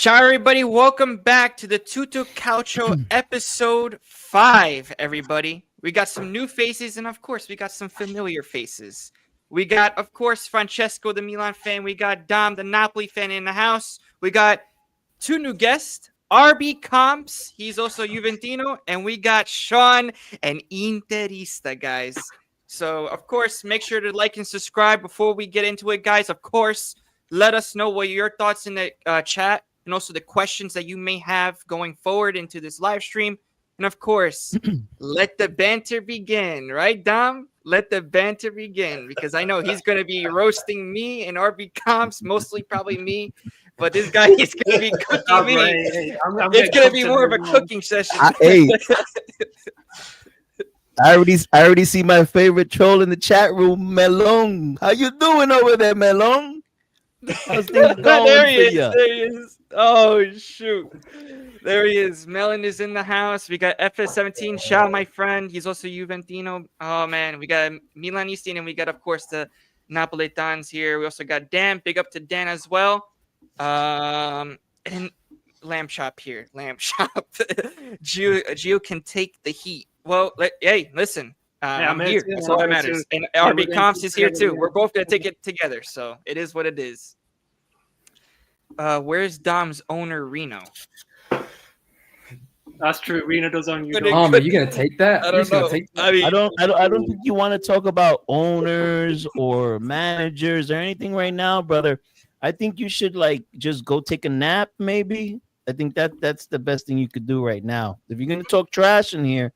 Ciao, everybody. Welcome back to the Tutto Calcio episode 5, everybody. We got some new faces, and of course, we got some familiar faces. We got, of course, Francesco, the Milan fan. We got Dom, the Napoli fan in the house. We got two new guests, RB Comps. He's also Juventino. And we got Sean, an Interista, guys. So, of course, make sure to like and subscribe before we get into it, guys. Of course, let us know what your thoughts in the chat and also the questions that you may have going forward into this live stream. And of course, let the banter begin, right, Dom? Let the banter begin, because I know he's going to be roasting me and RB Comps, mostly probably me. But this guy is going to be cooking me. It's going to be more of a cooking session. I already see my favorite troll in the chat room, Melon. How you doing over there, Melon? How's things going There he for you? There he is. Oh, shoot. There he is. Melon is in the house. We got FS17, Shao, my friend. He's also Juventino. Oh, man. We got Milanisti, and we got, of course, the Napolitans here. We also got Dan. Big up to Dan as well. And Lamb Chop here. Lamb Chop. Gio can take the heat. Well, hey, listen. I'm here. That's all that matters. And RB Comps is here too. We're both going to take it together. So it is what it is. Where's Dom's owner, Reno? That's true. Reno does own you. Are you going to take that? I don't know. I don't think you want to talk about owners or managers or anything right now, brother. I think you should just go take a nap, maybe. I think that's the best thing you could do right now. If you're going to talk trash in here,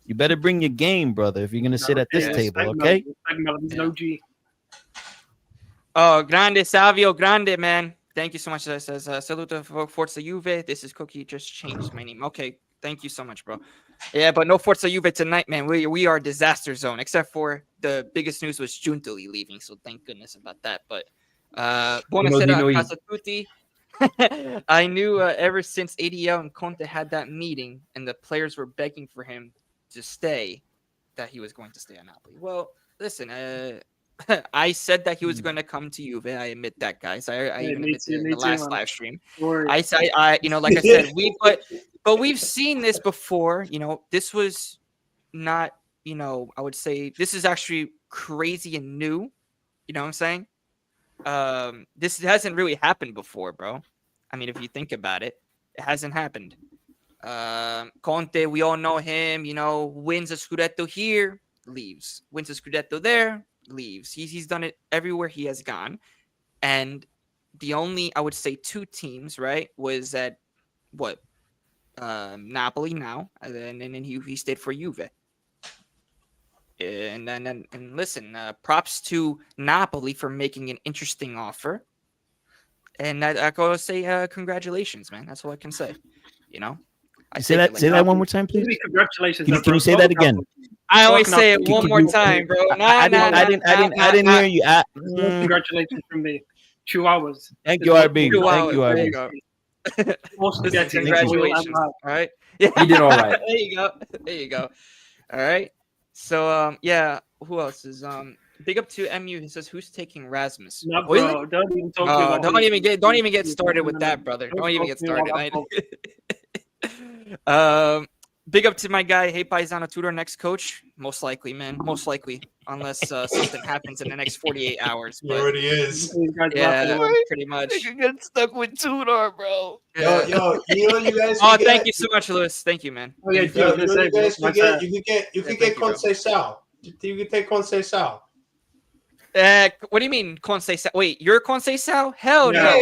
you better bring your game, brother, if you're going to sit at this table, okay? No G. Oh, grande, Savio, grande, man. Thank you so much. That says, saluto Forza Juve. This is Cookie. Just changed my name. Okay, thank you so much, bro. Yeah, but no Forza Juve tonight, man. We are disaster zone, except for the biggest news was Giuntoli leaving, so thank goodness about that. But buonasera, casa tutti. I knew ever since ADL and Conte had that meeting and the players were begging for him to stay, that he was going to stay at Napoli. Well, listen, I said that he was going to come to Juve. I admit that, guys. I even admit it in the last live stream. I like I said, we've seen this before. This was not, I would say this is actually crazy and new. You know what I'm saying? This hasn't really happened before, bro. I mean, if you think about it, it hasn't happened. Conte, we all know him, wins a Scudetto here, leaves. Wins a Scudetto there, leaves. He's done it everywhere he has gone. And the only, I would say, two teams, right, was at Napoli now, and then he stayed for Juve. And listen, props to Napoli for making an interesting offer. And I gotta say, congratulations, man. That's all I can say. Say that one more time, please. Congratulations. Can you say that again? I always say it one more time, bro. I didn't hear you. Congratulations from me. 2 hours. Thank you, RB. Thank you, RB. Congratulations. All right. Yeah. You did all right. There you go. All right. So yeah, who else is big up to MU? He says, who's taking Rasmus? No, bro, don't even talk don't even get started with that, brother. Don't even get started. Big up to my guy, Hey Paisano Tudor, next coach. Most likely, man. Most likely. Unless something happens in the next 48 hours. He already is. Yeah, pretty much. You can get stuck with Tudor, bro. Yo, you guys. Oh, thank you so much, Lewis. Thank you, man. Oh, yeah, you guys forget. You can get Conceição. You can take Conceição. What do you mean, Conceição? Wait, you're Conceição? Hell no.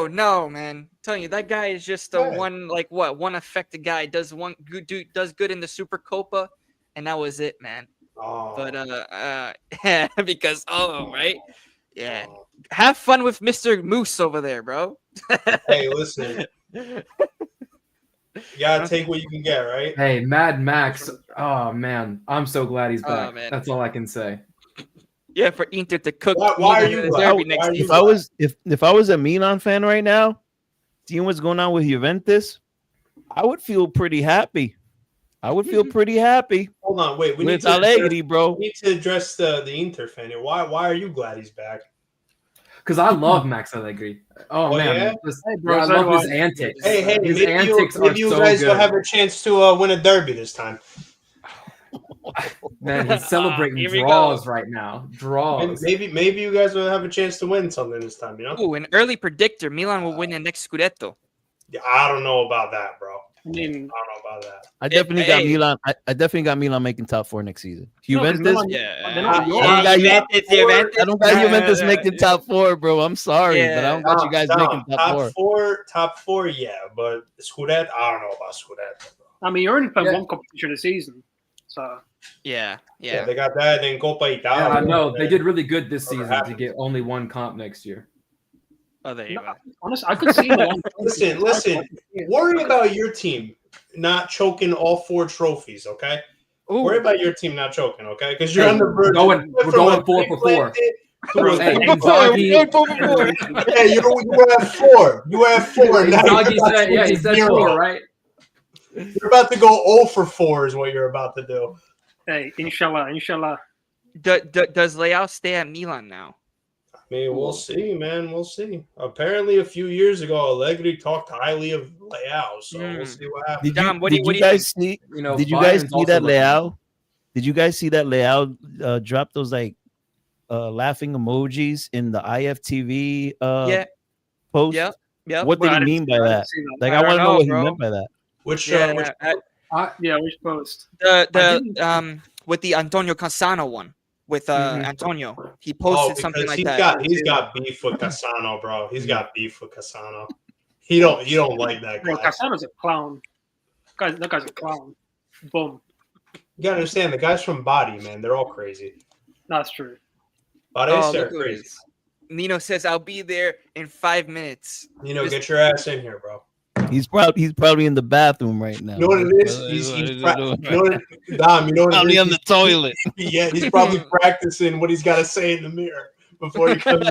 No, man. I'm telling you, that guy is just one affected guy. Does good in the Super Copa, and that was it, man. Oh. But because right, yeah. Have fun with Mr. Moose over there, bro. Hey, listen. You gotta take what you can get, right? Hey, Mad Max. Oh man, I'm so glad he's back. That's all I can say. Yeah, for Inter to cook. Why are you? If I was a Milan fan right now, seeing what's going on with Juventus, I would feel pretty happy. Hold on, wait. We with Allegri, bro. We need to address the Inter fan here. Why are you glad he's back? because I love Max Allegri. Oh man, yeah? I love his antics. Hey, his maybe antics are you so guys good. will have a chance to win a derby this time. Man, he's celebrating Here we draws go. right now. Draws. Maybe you guys will have a chance to win something this time. You know? Ooh, an early predictor: Milan will win the next Scudetto. Yeah, I don't know about that, bro. I mean, I don't know about that. I definitely got Milan. I definitely got Milan making top 4 next season. Juventus. I don't got Juventus making top 4, bro. I'm sorry, but I don't got you guys making top 4. Top 4, yeah, but Scudetto, I don't know about Scudetto. I mean, you're only playing one competition a season, so yeah. They got that in Coppa Italia. Yeah, I know they did really good this season to get only one comp next year. Oh, there you go. Honestly, I could see. Listen. Worry about your team not choking all 4 trophies, okay? Ooh. Worry about your team not choking, okay? Because you're on the verge. We're going 4 for 4. Hey, Inzaghi. Yeah, you have 4. You have 4. Inzaghi said, yeah, he said 4, right? You're about to go 0 for 4 is what you're about to do. Hey, inshallah. Does Leao stay at Milan now? I mean, we'll see, man. We'll see. Apparently, a few years ago, Allegri talked highly of Leao, so we'll see what happens. Did you guys see that Leao? Did you guys see that Leao drop those like laughing emojis in the IFTV post? Yeah. What did he mean by that? Like, I want to know what he meant by that. Which which post? The with the Antonio Cassano one with Antonio. He posted something like that. He's got beef with Cassano, bro. He's got beef with Cassano. He don't like that guy. Bro, Cassano's a clown. That guy's a clown. Boom. You gotta understand, the guys from Body, man, they're all crazy. That's true. They're crazy. Nino says, "I'll be there in 5 minutes." Get your ass in here, bro. He's probably in the bathroom right now. You know what it is? Dom, you know what probably on the toilet. Yeah, he's probably practicing what he's got to say in the mirror before he comes.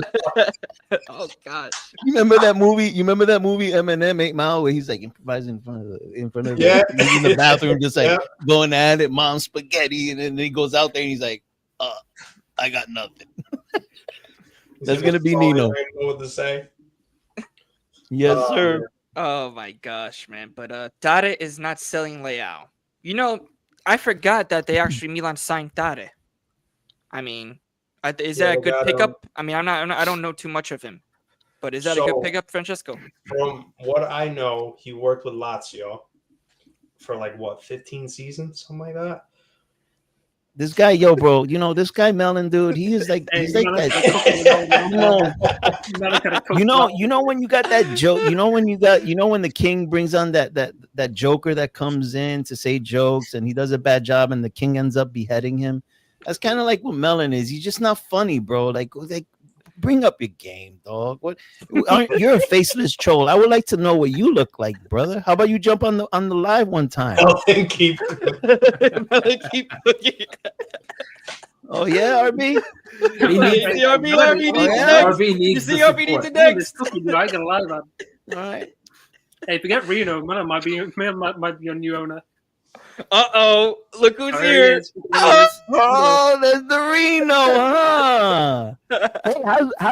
Oh gosh! You remember that movie? Eminem 8 Mile, where he's like improvising in front of yeah, he's in the bathroom, just like going at it, mom spaghetti, and then he goes out there and he's like, I got nothing. That's gonna be Nino. I don't know what to say. Yes, sir. Oh my gosh, man! But Tare is not selling Leao. I forgot that they actually Milan signed Tare. I mean, is that a good pickup? I mean, I don't know too much of him, but is that a good pickup, Francesco? From what I know, he worked with Lazio for 15 seasons, something like that. This guy, bro, this guy Melon, dude, he's like that. When you got that joke, when the king brings on that joker that comes in to say jokes and he does a bad job and the king ends up beheading him. That's kind of like what Melon is. He's just not funny, bro. Like bring up your game, dog. You're a faceless troll. I would like to know what you look like, brother. How about you jump on the live one time? Keep looking. Oh yeah, RB. RB needs the next. I can lie about it. All right. Hey, forget Reno. Man, might be your new owner. Look who's here. Oh, there's the Reno, huh? Hey,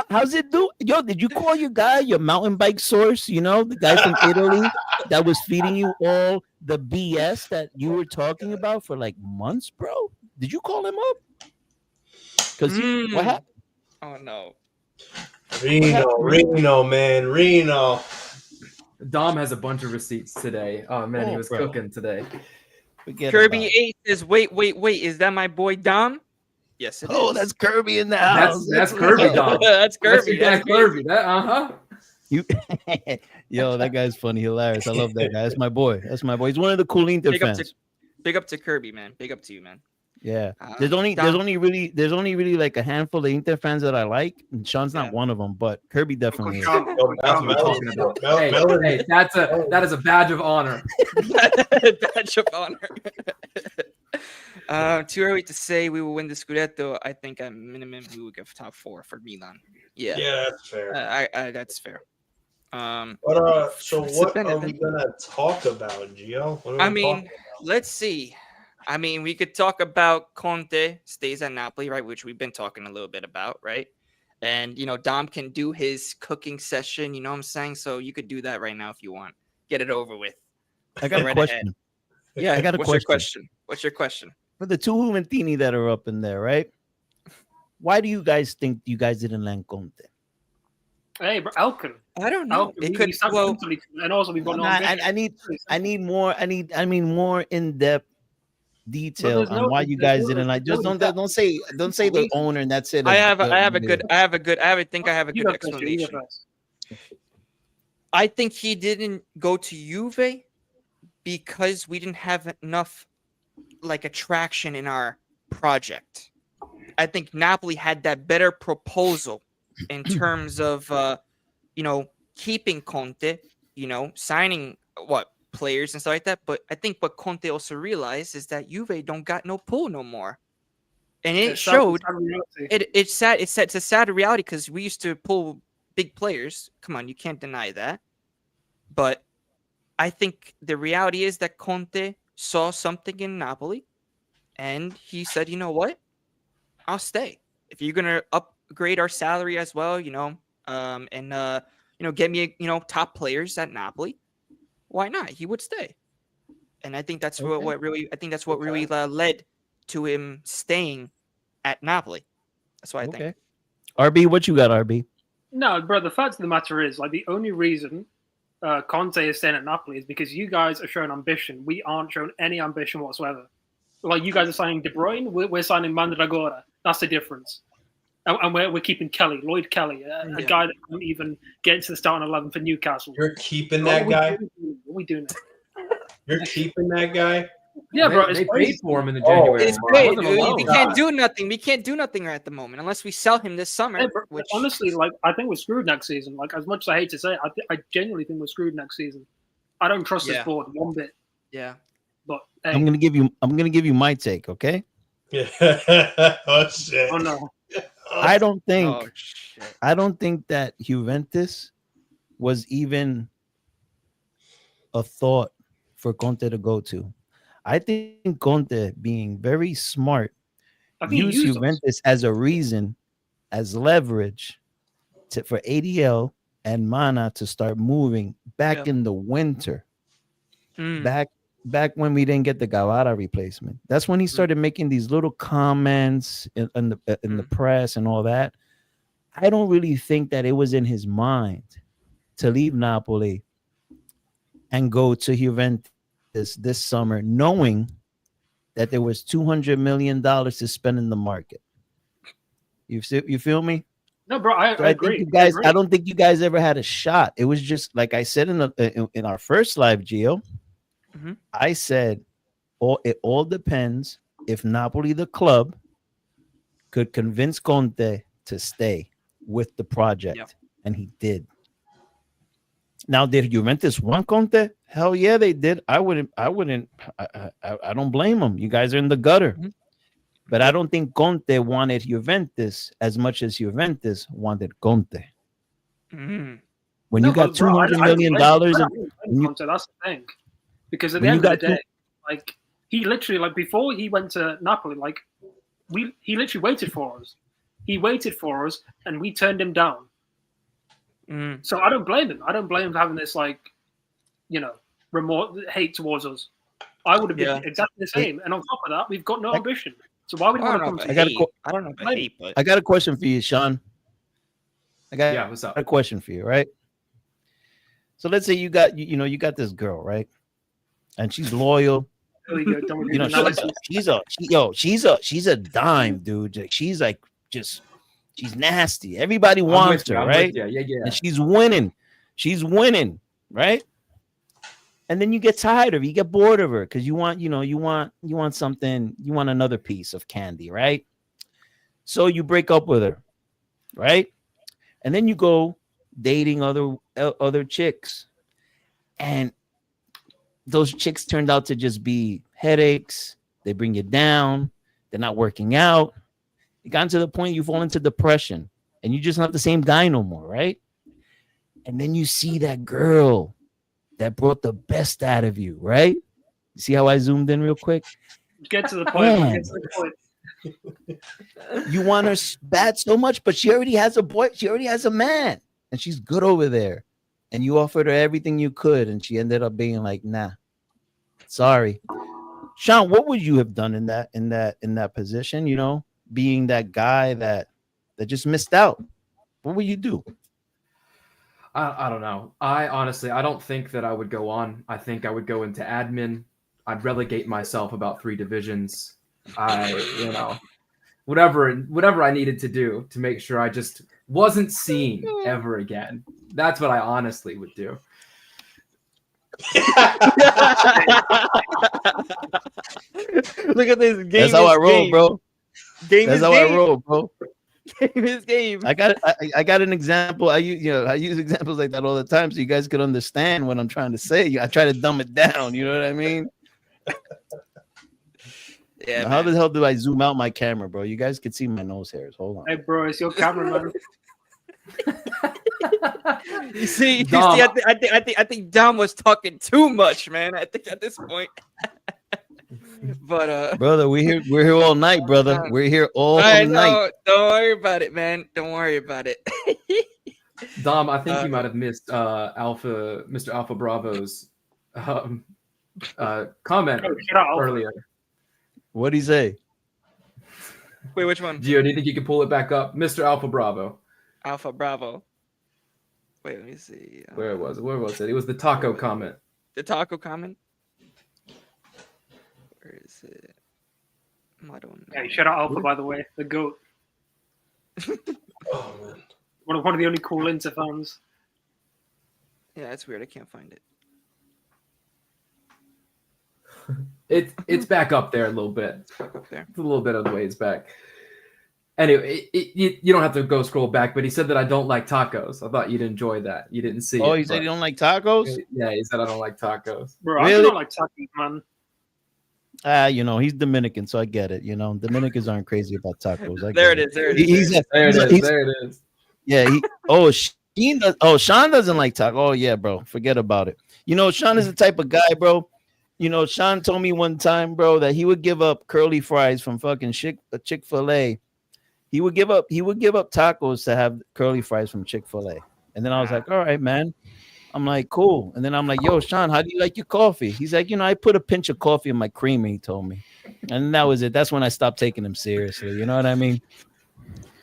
how's it do? Yo, did you call your mountain bike source, the guy from Italy that was feeding you all the BS that you were talking about for months, bro? Did you call him up? Because what happened? Oh, no. Reno, man. Reno. Dom has a bunch of receipts today. Oh, man, he was cooking today. Kirby 8 says, wait, is that my boy Dom? Yes, it is. Oh, that's Kirby in the house. That's Kirby, Dom. That's Kirby. That's Kirby. Yo, that guy's funny, hilarious. I love that guy. That's my boy. He's one of the cool Inter fans. Big up to Kirby, man. Big up to you, man. Yeah. There's only really like a handful of Inter fans that I like, and Sean's not one of them, but Kirby definitely is. That's what we're talking about. Hey, that is a badge of honor. Badge of honor. Too early to say we will win the Scudetto. I think at minimum we will give top 4 for Milan. Yeah, that's fair. That's fair. So what are we gonna talk about, Gio? Let's see. We could talk about Conte stays at Napoli, right? Which we've been talking a little bit about, right? And Dom can do his cooking session. You know what I'm saying? So you could do that right now if you want. Get it over with. I got a Right question. ahead. Yeah, I got a what's your question. question? What's your question? For the two Juventini that are up in there, right? Why do you guys think you guys didn't land Conte? Hey, bro, Elkin. I don't know. Elkin, we signed Conte, and also we've got no ambition. I need more in-depth detail on why you guys didn't like. Just don't say the owner and that's it. I have a good explanation. I think he didn't go to Juve because we didn't have enough attraction in our project. I think Napoli had that better proposal in terms of keeping Conte, signing players and stuff like that. But I think what Conte also realized is that Juve don't got no pull no more. And it showed. It's sad. It's a sad reality because we used to pull big players. Come on, you can't deny that. But I think the reality is that Conte saw something in Napoli, and he said, "You know what? I'll stay. If you're gonna upgrade our salary as well, and get me top players at Napoli, why not? He would stay." And I think that's what really led to him staying at Napoli. That's what I think. RB, what you got, RB? No, bro. The fact of the matter is, the only reason Conte is staying at Napoli is because you guys are showing ambition. We aren't showing any ambition whatsoever. You guys are signing De Bruyne, we're signing Mandragora. That's the difference. And we're keeping Lloyd Kelly, a guy that couldn't even get into the starting 11 for Newcastle. You're keeping that guy? What are we doing? You're keeping that guy? Yeah, bro. They paid for him in the January. It's great. We can't do nothing. We can't do nothing right at the moment unless we sell him this summer. Yeah, bro, honestly, I think we're screwed next season. As much as I hate to say it, I genuinely think we're screwed next season. I don't trust this board one bit. Yeah. But hey. I'm gonna give you my take, okay? Yeah. Oh shit. Oh no. I don't think that Juventus was even a thought for Conte to go to. I think Conte, being very smart, used Juventus as a reason, as leverage for ADL and Mana to start moving back in the winter. Back when we didn't get the Guevara replacement. That's when he started making these little comments in the press and all that. I don't really think that it was in his mind to leave Napoli and go to Juventus this summer, knowing that there was $200 million to spend in the market. You feel me? No, bro, I agree. I don't think you guys ever had a shot. It was just like I said in our first live, Gio. Mm-hmm. I said, it all depends if Napoli, the club, could convince Conte to stay with the project, and he did. Now, did Juventus want Conte? Hell yeah, they did. I don't blame them. You guys are in the gutter. Mm-hmm. But I don't think Conte wanted Juventus as much as Juventus wanted Conte. Mm-hmm. When you got $200 million, that's the thing. Because at the end of the day, he literally, before he went to Napoli, he literally waited for us. He waited for us, and we turned him down. So I don't blame him. I don't blame him for having this, remote hate towards us. I would have been exactly the same. And on top of that, we've got no ambition. So why would he want to come to hate? I don't know about hate, but I got a question for you, Sean. What's up? A question for you, right? So let's say you got this girl, right? And she's loyal. She's a dime, dude. She's she's nasty. Everybody wants her, right? Yeah. And she's winning, right? And then you get tired of her, you get bored of her because you want something, you want another piece of candy, right? So you break up with her, right? And then you go dating other chicks, and those chicks turned out to just be headaches. They bring you down. They're not working out. You got to the point you fall into depression, and you just not the same guy no more, right? And then you see that girl that brought the best out of you, right? You see how I zoomed in real quick? Get to the point. You want her bad so much, but she already has a boy. She already has a man, and she's good over there. And you offered her everything you could, and she ended up being like, "Nah, sorry." Sean, what would you have done in that position? You know, being that guy that just missed out. What would you do? I don't know. I honestly, I don't think that I would go on. I think I would go into admin. I'd relegate myself about 3 divisions. Whatever I needed to do to make sure I just wasn't seen ever again. That's what I honestly would do. Look at this game. That's how I roll, bro. That's how I roll, bro. Game is game. I got an example. I use examples like that all the time, so you guys could understand what I'm trying to say. I try to dumb it down. You know what I mean? Yeah. How the hell do I zoom out my camera, bro? You guys can see my nose hairs. Hold on. Hey, bro, it's your camera, man. You see, I think Dom was talking too much, man. I think at this point. But brother, we're here all night, brother. We're here all night. Don't worry about it, man. Don't worry about it. Dom, I think you might have missed Mr. Alpha Bravo's comment earlier. What'd he say? Wait, which one? Gio, do you think you can pull it back up? Mr. Alpha Bravo. Alpha Bravo. Wait, let me see. Where was it? It was the taco comment. The taco comment? Where is it? I don't know. Hey, shout out Alpha, by the way. The GOAT. Oh, man. One of the only cool Inter fans. Yeah, that's weird. I can't find it. It's back up there a little bit. It's back up there. It's a little bit of the way it's back. Anyway, you don't have to go scroll back, but he said that I don't like tacos. I thought you'd enjoy that. You didn't see it. Oh, he said you don't like tacos? Yeah, he said I don't like tacos. Bro, Really? I don't like tacos, man. He's Dominican, so I get it. Dominicans aren't crazy about tacos. There it is. There it is. Yeah. Sean doesn't like tacos. Oh yeah, bro. Forget about it. Sean is the type of guy, bro. Sean told me one time, bro, that he would give up curly fries from fucking Chick-fil-A. He would give up tacos to have curly fries from Chick-fil-A. And then I was like, all right, man. I'm like, cool. And then I'm like, yo, Sean, how do you like your coffee? He's like, I put a pinch of coffee in my creamer, he told me. And that was it. That's when I stopped taking him seriously. You know what I mean?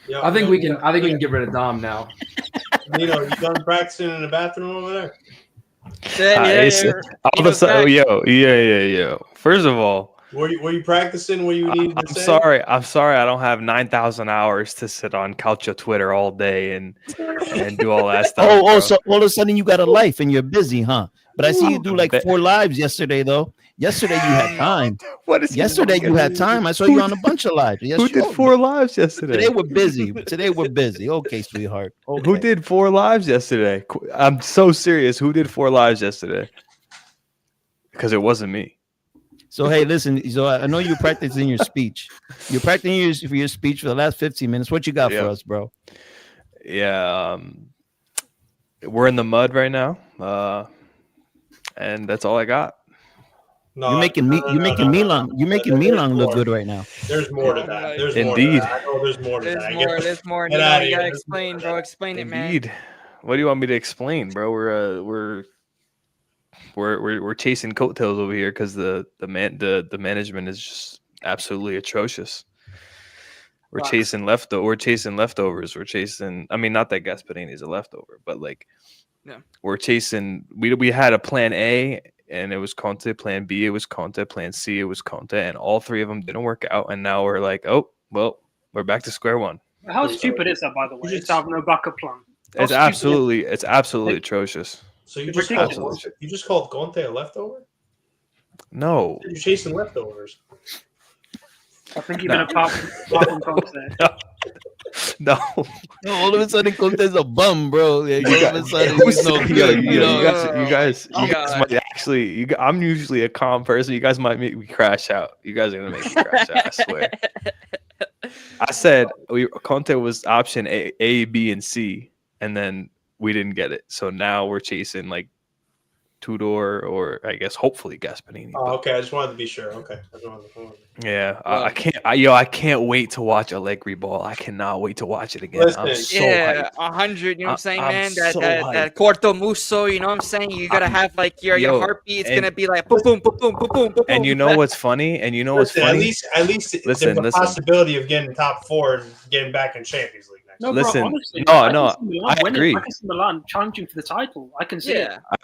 Yeah, I think we can get rid of Dom now. You done practicing in the bathroom over there? All of a sudden, yo. First of all, were you practicing where you needed to say? I'm sorry. I don't have 9,000 hours to sit on Calcio Twitter all day and do all that stuff. So all of a sudden you got a life and you're busy, huh? But I see you do like 4 lives yesterday, though. Yesterday you had time. Yesterday you had time. I saw you on a bunch of lives. Yes, who did 4 lives yesterday? Today we're busy. Okay, sweetheart. Okay. Who did 4 lives yesterday? I'm so serious. Who did 4 lives yesterday? Because it wasn't me. So hey, listen. So I know you're practicing your speech. You're practicing your speech for the last 15 minutes. What you got for us, bro? Yeah, we're in the mud right now, and that's all I got. No, you're making Milan look good right now. There's more to that. There's Indeed. More to that. I know there's more to that. There's more. You gotta explain, bro. Explain it, man. Indeed. What do you want me to explain, bro? We're chasing coattails over here because the management is just absolutely atrocious. We're chasing leftovers. We're chasing. I mean, not that Gasparini is a leftover, but we're chasing. We had a plan A, and it was Conte. Plan B, it was Conte. Plan C, it was Conte, and all 3 of them didn't work out. And now we're like, oh well, we're back to square one. How stupid is that, by the way? Just to have no backup plan. It's absolutely atrocious. So you just called Conte a leftover? No. You're chasing leftovers. I think even apart from Conte. No. All of a sudden, Conte's a bum, bro. You guys might actually. I'm usually a calm person. You guys might make me crash out. You guys are gonna make me crash out. I swear. I said Conte was option A, B, and C, and then we didn't get it. So now we're chasing Tudor or I guess hopefully Gasperini. Oh, but- okay. I just wanted to be sure. Okay. Yeah, Well- I can't wait to watch Allegri ball. I cannot wait to watch it again. I'm Listen, so Yeah, hyped. 100. You know what I'm saying, I'm man? so That corto muso. You know what I'm saying? You gotta have like your Yo, heartbeat. It's and- gonna be like boom, boom, boom, boom, boom, boom, boom. And you know what's funny? And you know what's Listen, funny? at least Listen, there's a listen. possibility of getting top 4 and getting back in Champions League next No, year. Listen, bro, honestly, no, I no, can see Milan I winning. agree. I can see Milan challenging for the title. I can see it. Yeah, I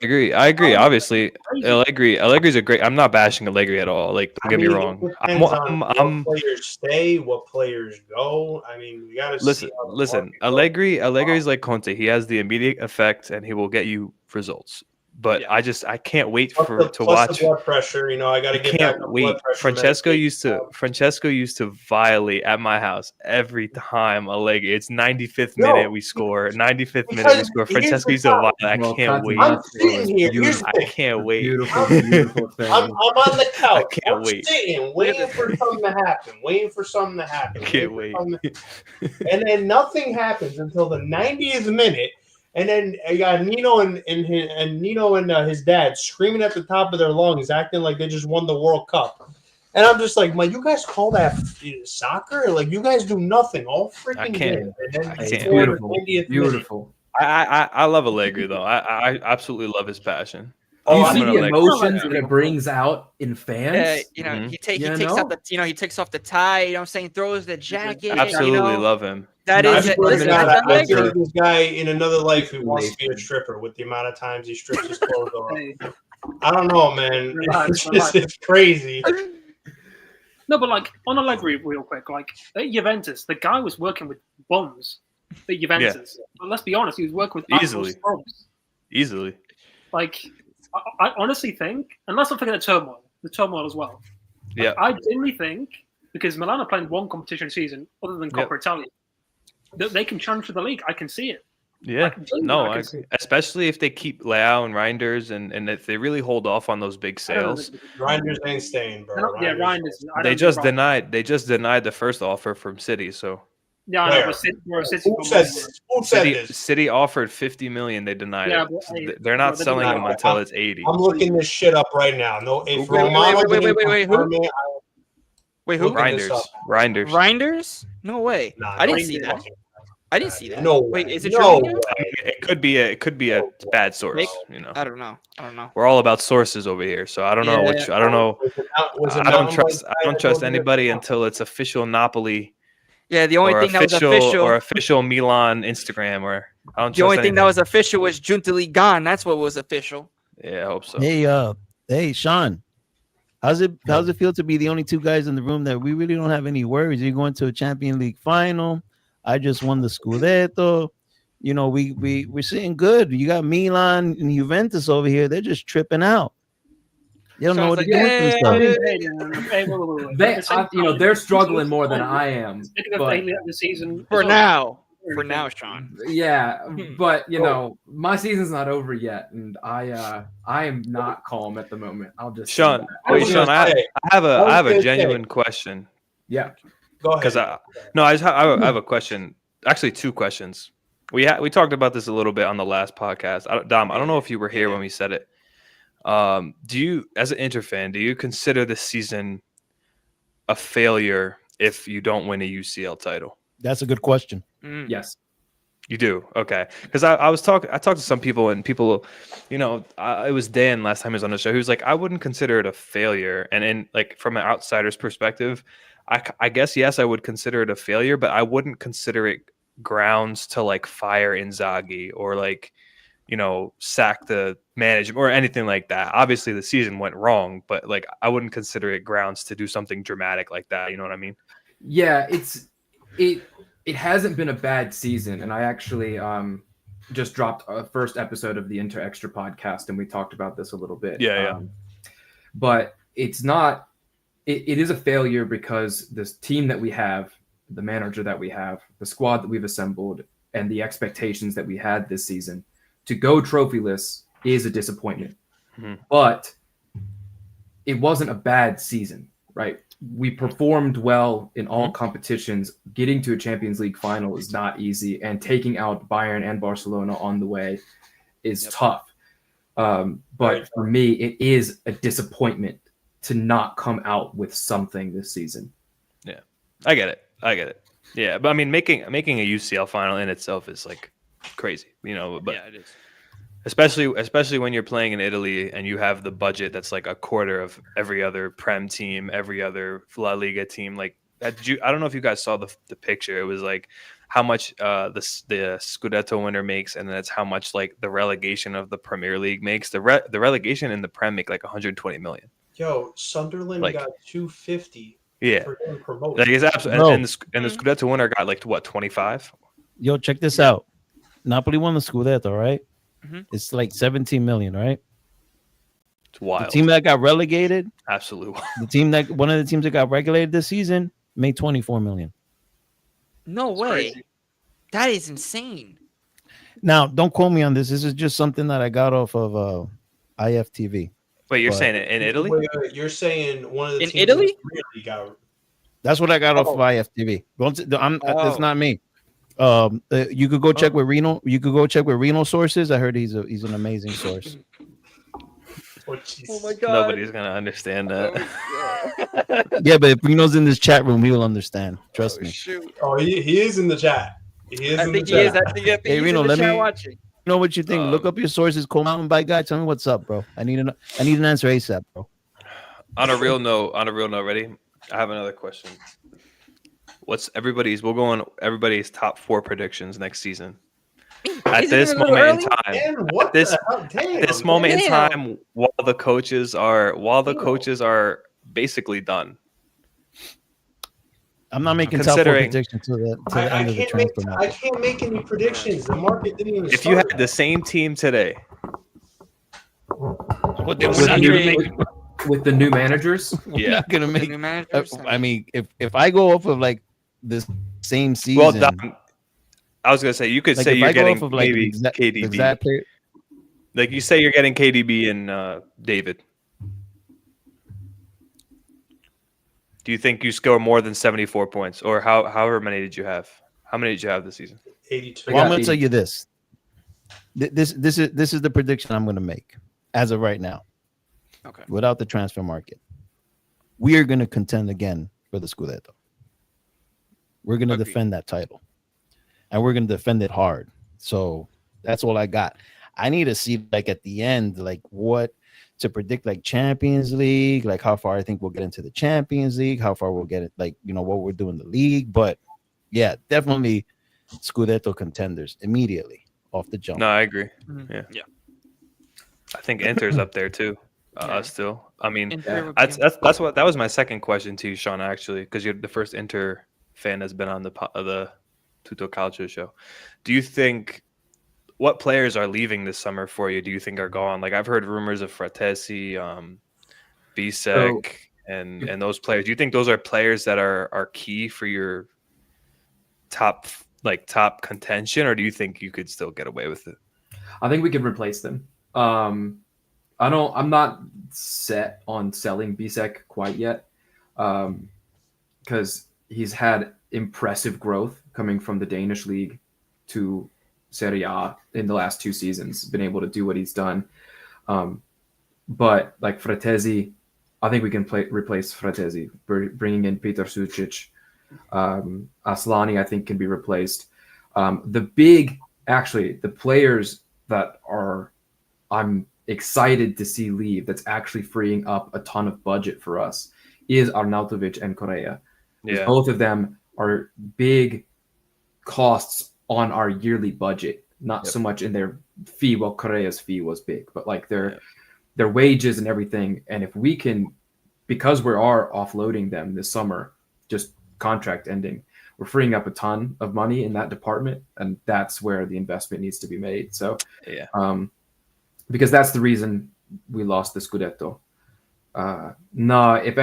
agree. Oh, Obviously, crazy. Allegri's a great. I'm not bashing Allegri at all. Like, don't get me wrong. It depends I'm, on what players stay, what players go. I mean, we got to listen, see. How the listen. market goes. Allegri's like Conte. He has the immediate effect, and he will get you results. But Yeah. I can't wait Plus to the watch. blood pressure. You know, I got to I get back can't on wait. blood pressure. Francesco medication. used to violate at my house every time Allegri. It's 95th Yo, minute we score. 95th minute we because score. here's Francesco the used to problem. violate. I Well, can't Conte wait. I'm sitting here. Here's the I thing. can't wait. Beautiful thing. I'm on the couch. can't I'm wait. sitting, waiting for something to happen. Waiting for something to happen. Can't waiting for wait. something to- And then nothing happens until the 90th minute. And then I got Nino and his dad screaming at the top of their lungs, acting like they just won the World Cup. And I'm just like, man, you guys call that soccer? Like, you guys do nothing all freaking can't. game. And then I it's can't. the Beautiful. 90th minute. Beautiful. I love Allegri though. I absolutely love his passion. Oh, you I see I'm the gonna, like- emotions that it brings out in fans. you know, Mhm. he You takes know? off the he takes off the tie. You know what I'm saying? Throws the jacket. absolutely you know? love him. That Not is just it. Listen, reminiscent that's of I Allegri. feel like this guy in another life who wants to be a stripper with the amount of times he strips his clothes off. Hey, I don't know, man. Relax, It's crazy. no, but like on Allegri, real quick, like at Juventus, the guy was working with bums at Juventus. But let's be honest, he was working with actual Easily. scrubs. Easily. Like, I honestly think, and let's not forget the turmoil as well. Yeah. I genuinely think, because Milan are playing one competition season other than Coppa Italia, that they can challenge for the league. I can see it. Yeah. genuinely, No, I I can see agree. Especially if they keep Leao and Reinders and if they really hold off on those big I don't sales. know. Reinders ain't staying, bro. Yeah, Ryan is. I don't They think just Ryan- denied the first offer from City. So Yeah, I know, Where? but City Who said this? Who said this? City offered 50 million. They denied Yeah, it. but, So hey, they're not bro, they selling denied him it. until it's 80. I'm looking this shit up right now. No, if Wait, Romano wait, didn't who? confirm it, Wait, who? Looking this up. Reinders. Reinders? No way. Nah, I didn't no see that. fucking- I didn't see that. No Wait, way. is it no true? way. It could be a bad source. Make- You know, I don't know. we're all about sources over here, so I don't know Yeah. which. I don't know. Was it I don't Mountain trust. Bike I don't guy trust that told you anybody that? until it's official Napoli Yeah, the only or thing that was official official. official Milan Instagram. Or I don't. The only trust thing that anything. was official was Juntali gone. That's what was official. Yeah, I hope so. Hey, Sean. How's it feel to be the only two guys in the room that we really don't have any worries? You're going to a Champions League final. I just won the Scudetto. You know, we're sitting good. You got Milan and Juventus over here. They're just tripping out. They don't know what to do with themselves. They're struggling more than I am. Speaking of But failure of the season, For as well. now, Sean. yeah, but my season's not over yet, and I am not calm at the moment. I'll just say Sean, that. wait, Sean, I have a genuine question Yeah. Go ahead. because I have a question. Actually, two questions. We talked about this a little bit on the last podcast. Dom, I don't know if you were here when we said it. Do you, as an Inter fan, do you consider this season a failure if you don't win a UCL title? That's a good question. Mm. Yes. You do, okay? Because I talked to some people, and people, it was Dan last time he was on the show. He was like, I wouldn't consider it a failure, and like from an outsider's perspective, I guess yes, I would consider it a failure, but I wouldn't consider it grounds to like fire Inzaghi or like sack the management or anything like that. Obviously, the season went wrong, but like I wouldn't consider it grounds to do something dramatic like that. You know what I mean? Yeah, it hasn't been a bad season, and I actually just dropped a first episode of the Inter Extra podcast, and we talked about this a little bit. Yeah. But it's not. It is a failure because this team that we have, the manager that we have, the squad that we've assembled, and the expectations that we had this season to go trophyless is a disappointment. Mhm. But it wasn't a bad season, right? We performed well in all competitions. Getting to a Champions League final is not easy, and taking out Bayern and Barcelona on the way is tough. But for me, it is a disappointment to not come out with something this season. Yeah, I get it. Yeah, but I mean, making a UCL final in itself is like crazy, But yeah, it is. especially when you're playing in Italy and you have the budget that's like a quarter of every other Prem team, every other La Liga team. Like, I don't know if you guys saw the picture. It was like how much the Scudetto winner makes, and then that's how much like the relegation of the Premier League makes. The relegation in the Prem make like 120 million. Yo, Sunderland Like- got 250 Yeah, for getting promoted. like it's absolutely. Bro. And the Scudetto winner got like what 25. Yo, check this out. Napoli won the Scudetto, right? Mhm. It's like 17 million, right? It's wild. The team that got relegated, Absolute. one of the teams that got regulated this season made 24 million. No way. crazy. That is insane. Now, don't quote me on this. This is just something that I got off of IFTV. Wait, you're But- saying it in Italy? Wait, you're saying one of the In teams Italy? really got That's what I got off Oh. of IFTV. That's Oh. not me. You could go check with Reno. You could go check with Reno sources. I heard he's an amazing source. Oh, jeez. Oh my god. Nobody's gonna understand that. Yeah, but if Reno's in this chat room, he will understand. Trust me. Shoot. Oh, he is in the chat. He is I in think the he is. chat. I think Hey, he's Reno, in the let chat me- watching. You know what you think? Look up your sources. Call Mountain Bike Guy. Tell me what's up, bro. I need an answer ASAP, bro. On a real note, ready? I have another question. We'll go on everybody's top 4 predictions next season. At Isn't this it a little moment in early? time, Man, what this- the hell? Damn, at this moment in Damn. time, while the coaches are basically done. I'm not making top 4 Considering- predictions to the I end of the can't make transfer I market. can't make any predictions. The market didn't even If you start. had the same team today, What We're the- not we're gonna With the new managers, yeah. not gonna The make. new managers? I mean, if I go off of like this same season, Well, Dom, I was gonna say you could like say if you're I go getting off of like maybe the KDB. exact player, Like you say you're getting KDB and David. Do you think you score more than 74 points, or however many did you have? How many did you have this season? 82. well, I'm got gonna the- tell you this. This is the prediction I'm gonna make as of right now. Okay. Without the transfer market, we are gonna contend again for the Scudetto. We're gonna Agreed. defend that title, and we're gonna defend it hard. So that's all I got. I need to see like at the end, like what to predict, like Champions League, like how far I think we'll get into the Champions League, how far we'll get it, like what we're doing in the league. But yeah, definitely Scudetto contenders immediately off the jump. No, I agree. Mhm. Yeah. I think Inter's up there too. Yeah. Still, I mean, Inter would that's be- that was my second question to you, Sean. Actually, because you're the first Inter fan that's been on the Tutto Calcio show. Do you think what players are leaving this summer for you? Do you think are gone? Like I've heard rumors of Fratesi, Bisek, and those players. Do you think those are players that are key for your top contention, or do you think you could still get away with it? I think we could replace them. I'm not set on selling Bisek quite yet, because he's had impressive growth coming from the Danish league to Serie A in the last 2 seasons. Been able to do what he's done, but like Fratesi, I think we can replace Fratesi. Bringing in Peter Sucic, Aslani, I think can be replaced. The players that I'm excited to see leave, that's actually freeing up a ton of budget for us, is Arnautovic and Correa. Yeah, Both of them are big costs on our yearly budget, not so much in their fee. Well, Correa's fee was big, but like their wages and everything. And if we can, because we are offloading them this summer, just contract ending, we're freeing up a ton of money in that department, and that's where the investment needs to be made. So, yeah. Because that's the reason we lost the Scudetto. No, if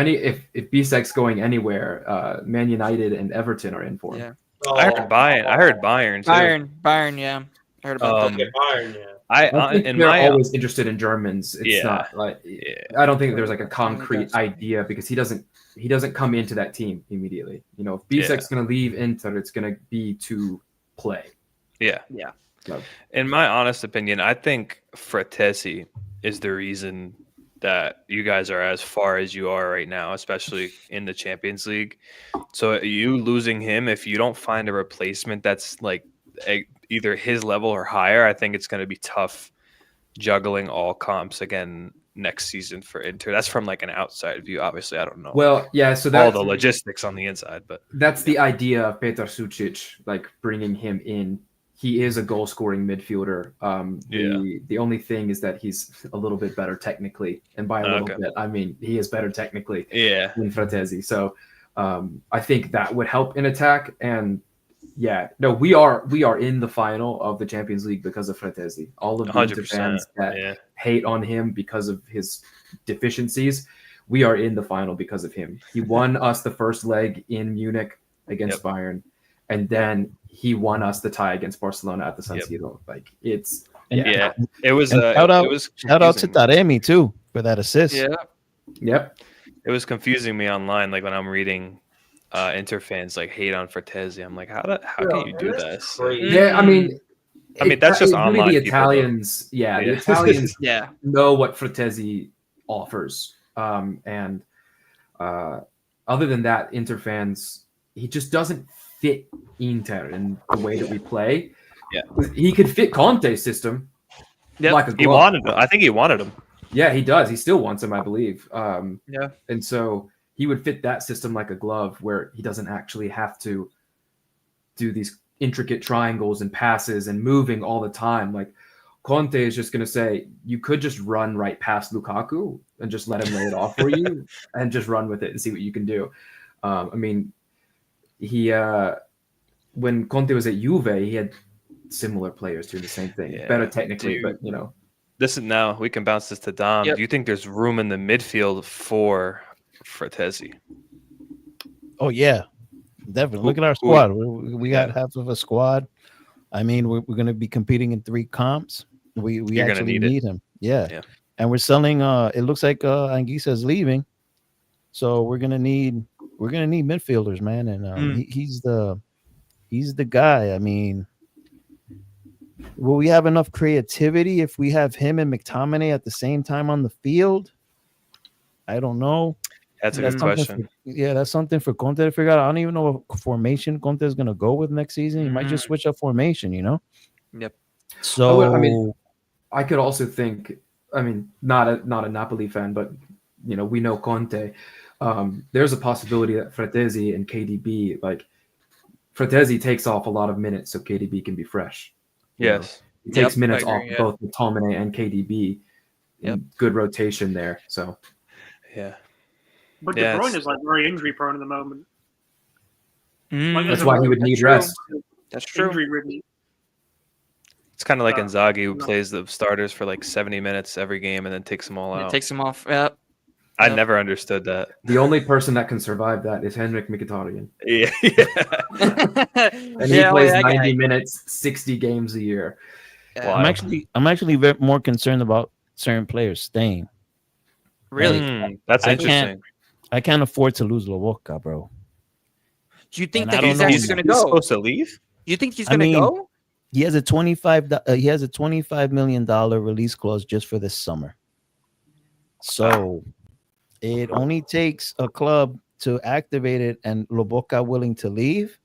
Bisek's going anywhere, Man United and Everton are in for him. Yeah. I heard Bayern too. Bayern, yeah. I heard about Um, that. Bayern, yeah. I think in they're my always interested in Germans. It's Yeah. not like yeah. I don't think there's like a that's concrete fine. idea, because he doesn't come into that team immediately. If Bisek's going to leave Inter, it's going to be to play. Yeah. Yeah. So, In my honest opinion, I think Fratesi is the reason that you guys are as far as you are right now, especially in the Champions League. So you losing him, if you don't find a replacement that's like either his level or higher, I think it's going to be tough juggling all comps again next season for Inter. That's from like an outside view. Obviously, I don't know well, yeah. So all that's the logistics on the inside, but that's the idea of Petar Sucic, like bringing him in. He is a goal scoring midfielder. The only thing is that he's a little bit better technically, and by a little bit, I mean he is better technically than Fratesi. So I think that would help in attack. And yeah, no, we are in the final of the Champions League because of Fratesi. All of the Inter fans that hate on him because of his deficiencies, we are in the final because of him. He won us the first leg in Munich against Bayern, and then he won us the tie against Barcelona at the San Siro. Like it was shout out to Taremi too for that assist. It was confusing me online, like when I'm reading Inter fans like hate on Fratesi. I'm like, how can you do this? Yeah, I mean that's just online. Really the Italians, the Italians know what Fratesi offers. And other than that, Inter fans, he just doesn't fit Inter in the way that we play. Yeah, he could fit Conte's system. Like a glove. He wanted him. I think he wanted him. Yeah, he does. He still wants him, I believe. And so he would fit that system like a glove, where he doesn't actually have to do these intricate triangles and passes and moving all the time. Like Conte is just going to say, you could just run right past Lukaku and just let him lay it off for you and just run with it and see what you can do. I mean, he when Conte was at Juve, he had similar players doing the same thing, better technically, but you know. Listen, now we can bounce this to Dom. Do you think there's room in the midfield for Fratesi? Oh yeah, definitely. Look at our squad. We got half of a squad. I mean, we're going to be competing in 3 comps. We actually need him. Yeah. And we're selling. It looks like Anguissa is leaving, so we're gonna need midfielders, man. And he's the guy. I mean, will we have enough creativity if we have him and McTominay at the same time on the field? I don't know. That's a good question. That's something for Conte to figure out. I don't even know what formation Conte is going to go with next season. He might just switch up formation, you know? Yep. So, I mean, I could also think, I mean, not a Napoli fan, but, you know, we know Conte. There's a possibility that Fratesi and KDB, like, Fratesi takes off a lot of minutes so KDB can be fresh. Yes. He takes minutes off both McTominay and KDB. Good rotation there. So, yeah. But De Bruyne is like very injury prone at the moment. Like, that's why he would need rest. That's true. It's kind of like Inzaghi, who plays the starters for like 70 minutes every game and then takes them all out. Takes them off. Yeah. I never understood that. The only person that can survive that is Henrik Mkhitaryan. Yeah. And he plays 90 minutes, 60 games a year. I'm actually more concerned about certain players staying. Really? That's interesting. I can't afford to lose Lobotka, bro. Do you think that he's actually going to go? He's supposed to leave? You think he's going to go? He has a $25 million release clause just for this summer. So it only takes a club to activate it and Lobotka willing to leave.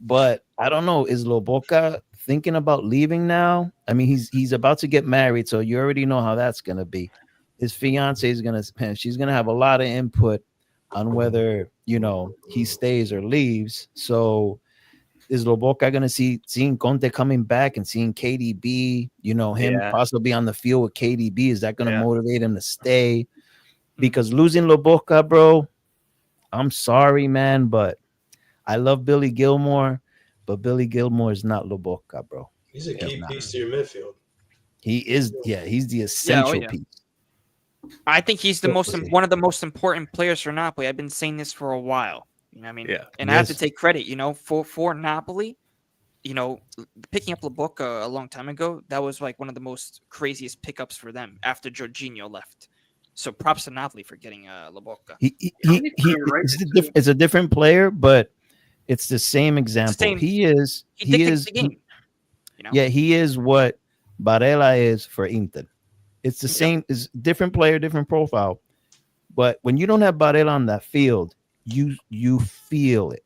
But I don't know. Is Lobotka thinking about leaving now? I mean, he's about to get married, so you already know how that's going to be. His fiance is she's gonna have a lot of input on whether, you know, he stays or leaves. So is Lobotka gonna seeing Conte coming back and seeing KDB, you know, him possibly on the field with KDB? Is that gonna motivate him to stay? Because losing Lobotka, bro, I'm sorry, man, but I love Billy Gilmore, but Billy Gilmore is not Lobotka, bro. He's a key piece to your midfield. He is, he's the essential piece. I think he's one of the most important players for Napoli. I've been saying this for a while. You know what I mean? Yeah. And I have to take credit, you know, for Napoli, you know, picking up Lobotka a long time ago, that was like one of the most craziest pickups for them after Jorginho left. So props to Napoli for getting Lobotka. It's a different player, but it's the same example. He is. He dictates the game. You know. Yeah, he is what Barella is for Inter. It's the same. It's different player, different profile. But when you don't have Barella on that field, you feel it.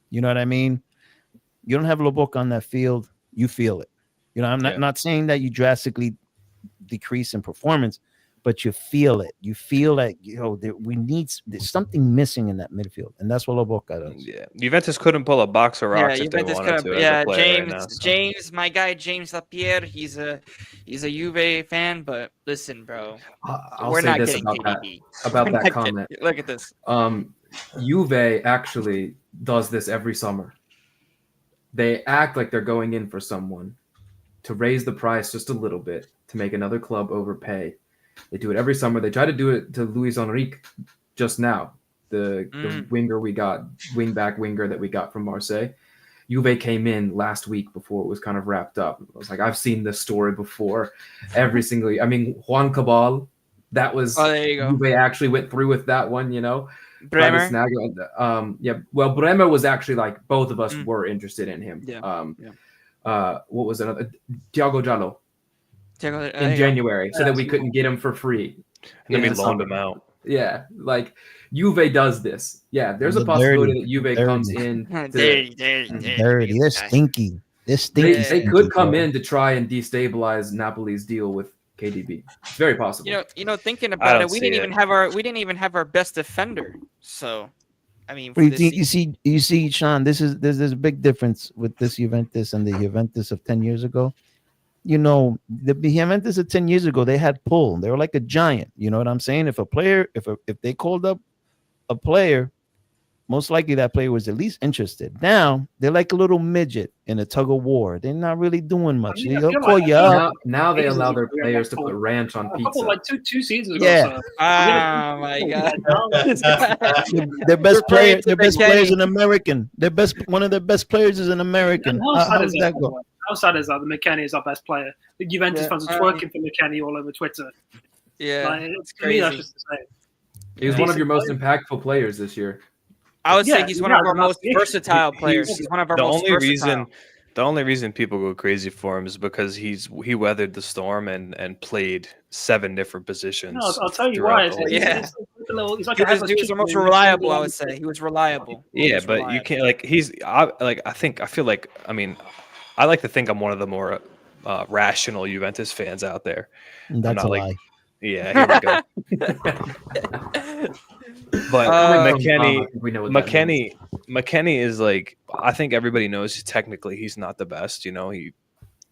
You know what I mean? You don't have Lobotka on that field, you feel it. You know, I'm not saying that you drastically decrease in performance, but you feel it. You feel like, there's something missing in that midfield, and that's what Lobotka does. Yeah, Juventus couldn't pull a box of rocks if they Juventus wanted could to. have. As a player James, right now, so. James, my guy James Lapierre, he's a Juve fan, but listen, bro, I'll we're say not this getting KDB. about We're that not comment. Look at this. Juve actually does this every summer. They act like they're going in for someone to raise the price just a little bit to make another club overpay. They do it every summer. They try to do it to Luis Enrique just now, the winger winger that we got from Marseille. Juve came in last week before it was kind of wrapped up. I was like, I've seen this story before. Juan Cabal, that was there you go. Juve actually went through with that one, Bremer. Well, Bremer was actually like both of us were interested in him. What was another? Thiago Giallo in January, so that we couldn't get him for free. And then we loaned him out. Yeah, like Juve does this. Yeah, there's a possibility that Juve comes in. Dirty. They're stinky. They could come in to try and destabilize Napoli's deal with KDB. It's very possible. Thinking about it, we didn't even have our best defender. So, I mean, you see, Sean, there's a big difference with this Juventus and the Juventus of 10 years ago. The Juventus of 10 years ago, they had pull. They were like a giant. You know what I'm saying? If they called up a player, most likely that player was at least interested. Now they're like a little midget in a tug of war. They're not really doing much. They'll call you up. Now they allow their players to put ranch on pizza. Like two seasons ago. Yeah. So. Oh my god. Their best players an American. One of their best players is an American. How does that go? How sad is that? The McKennie is our best player. The Juventus fans are twerking for McKennie all over Twitter. Yeah, it's crazy. That's just the same. He was one of your most impactful players this year. I would say he's one of our most versatile players. He's one of our most versatile. The only reason people go crazy for him is because he weathered the storm and played 7 different positions. No, I'll tell you why. He's like he was the most reliable. I would say he was reliable. Yeah, but reliable. You can't I like to think I'm one of the more rational Juventus fans out there. That's a lie. Yeah, here we go. But McKennie is like, I think everybody knows technically he's not the best.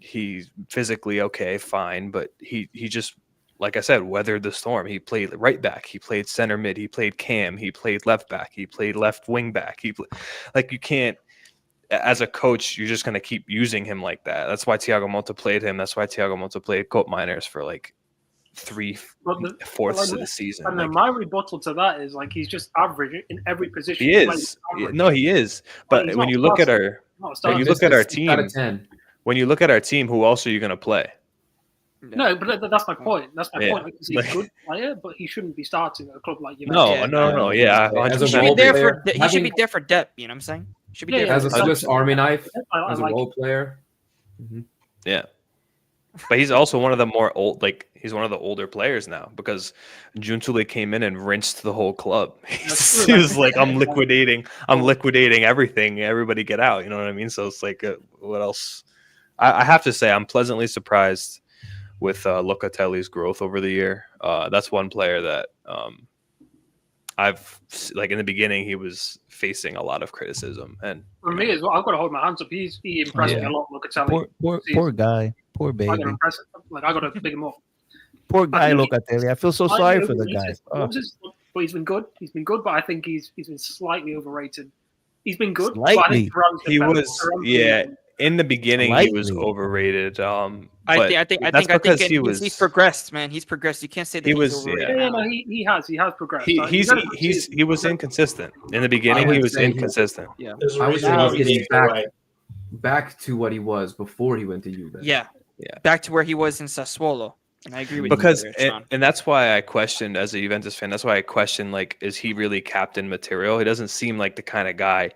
He's physically okay, fine, but he just, like I said, weathered the storm. He played right back, he played center mid, he played cam, he played left back, he played left wing back. You can't. As a coach, you're just going to keep using him like that. That's why Thiago Motta played him. That's why Thiago Motta played Coat Miners for like 3/4 of the season. And then my rebuttal to that is like he's just average in every position. He is. No, he is. But when you look at our team, who else are you going to play? No, but that's my point. That's my point. Because he's a good player, but he shouldn't be starting at a club like Juventus. No. Yeah, he should be there for depth. You know what I'm saying? Should be there as a Swiss Army knife, as a role player. Mm-hmm. Yeah, but he's also one of the more old. Like he's one of the older players now because Giuntoli came in and rinsed the whole club. He was like, "I'm liquidating everything. Everybody get out." You know what I mean? So it's like, what else? I have to say, I'm pleasantly surprised with Locatelli's growth over the year. That's one player that I've like in the beginning he was facing a lot lot of criticism, and for me as well, I've got to hold my hands up. He impressed me a lot. Locatelli, poor guy, poor baby. I got to big him up. Poor guy, Locatelli. I feel so sorry for the guy. But he's been good. He's been good, but I think he's been slightly overrated. He's been good. Slightly. He was, in the beginning, he was overrated. I think he's progressed, man. He's progressed. You can't say that he's overrated. Yeah, no, he has progressed. He was inconsistent in the beginning. He was inconsistent. Yeah, I would say he's getting back to what he was before he went to Juve. Yeah, back to where he was in Sassuolo. And I agree with because you there, Sean. and that's why I questioned as a Juventus fan. That's why I questioned like, is he really captain material? He doesn't seem like the kind of guy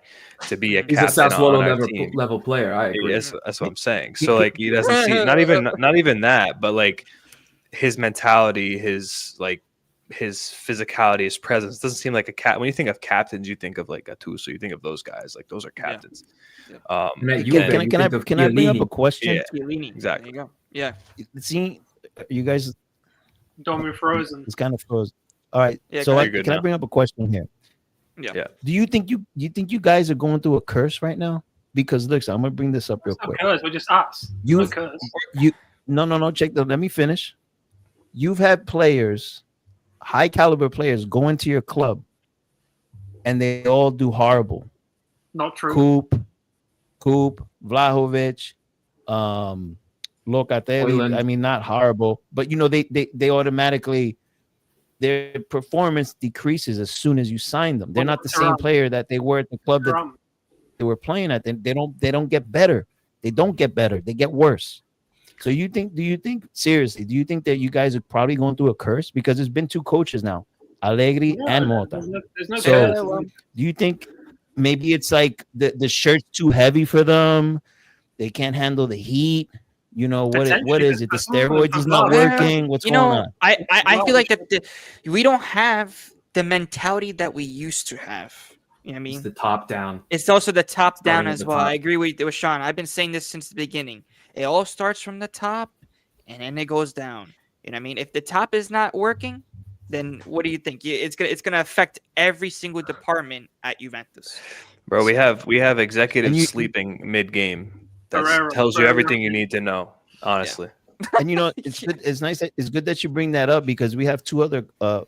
to be a He's He's a captain Sassuolo on our level, team. level player. I agree. That's what I'm saying. So like he doesn't see not even that, but like his mentality, his physicality, his presence doesn't seem like a cat. When you think of captains, you think of like Gattuso. You think of those guys. Like those are captains. Yeah. And at you Juve, can't- you Can I think of can I bring up a Chiellini. question? Yeah. Chiellini. Exactly. There you go. Yeah. See, you guys, Don't be frozen. it's kind of frozen. All right, Yeah, so go ahead. I, You're good can I now. bring up a question here? Yeah. Do you think you guys are going through a curse right now? Because look, so I'm gonna bring this up real It's no quick. curse. We're just us. You- No curse. No. Let me finish. You've had players, high caliber players, go into your club, and they all do horrible. Not true. Coop, Vlahovic, Locatelli. Højlund. I mean, not horrible, but you know they automatically their performance decreases as soon as you sign them. They're not the same player that they were at the club that Thuram. they were playing at. They don't get better. They don't get better. They get worse. So do you think seriously, do you think that you guys are probably going through a curse? Because there's been two coaches now, Allegri and Mota. There's no So- curse. Do you think maybe it's like the shirt's too heavy for them? They can't handle the heat. You know what is it? The steroids is not working. What's You going know, on? I feel like that we don't have the mentality that we used to have. You know what I It's mean? the top down. It's also the top down Starting at as the well. top. I agree with Sean. I've been saying this since the beginning. It all starts from the top and then it goes down. You know what I mean? If the top is not working, then what do you think? It's gonna affect every single department at Juventus. Bro, we have executives And you- sleeping mid game. That Ferrero, tells you Ferrero. everything you need to know. Honestly, And you know, it's good. It's nice. It's good that you bring that up because we have two other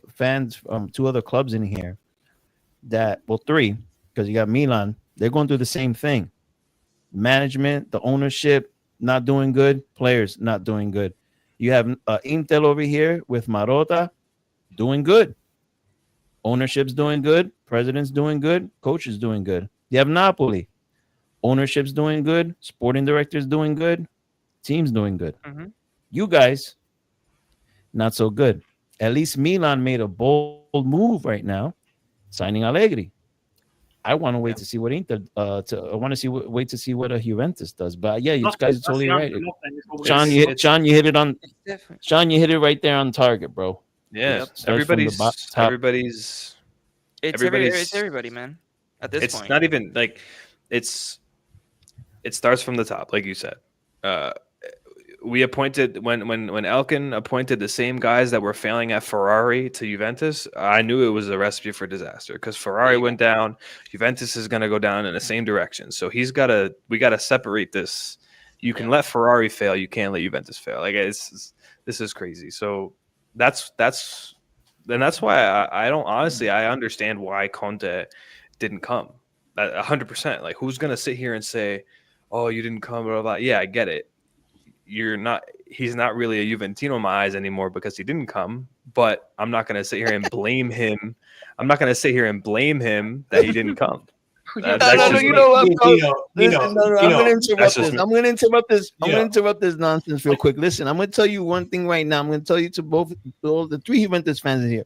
fans from two other clubs in here. Three, because you got Milan. They're going through the same thing. Management, the ownership, not doing good. Players not doing good. You have Intel over here with Marotta, doing good. Ownership's doing good. President's doing good. Coach is doing good. You have Napoli. Ownership's doing good. Sporting director's doing good. Team's doing good. Mhm. You guys, not so good. At least Milan made a bold move right now, signing Allegri. I want to wait to see what Inter. I want to wait to see what Juventus does. But yeah, you Nothing. guys are That's totally the right. answer, nothing. It's what Sean, it you is. hit, Sean, you hit it on. It's different. Sean, you hit it right there on target, bro. yeah. Starts from the Everybody's top. everybody's. It's Everybody's- everybody, man. At this It's point, not even like it starts from the top, like you said. We appointed when Elkin appointed the same guys that were failing at Ferrari to Juventus. I knew it was a recipe for disaster because Ferrari went down. Juventus is going to go down in the same direction. So we got to separate this. You can let Ferrari fail. You can't let Juventus fail. Like this is crazy. So that's why I don't honestly. I understand why Conte didn't come 100%. Like who's going to sit here and say, "Oh, you didn't come," blah, blah, blah. Yeah, I get it. He's not really a Juventino in my eyes anymore because he didn't come, but I'm not going to sit here and blame him. I'm not going to sit here and blame him that he didn't come. That's just me. what, bro? Nino, Listen, no, I'm going to interrupt That's just this. me. I'm going to interrupt this. I'm Yeah. going to interrupt this nonsense real quick. Listen, I'm going to tell you one thing right now. I'm going to tell you to all the three Juventus fans in here.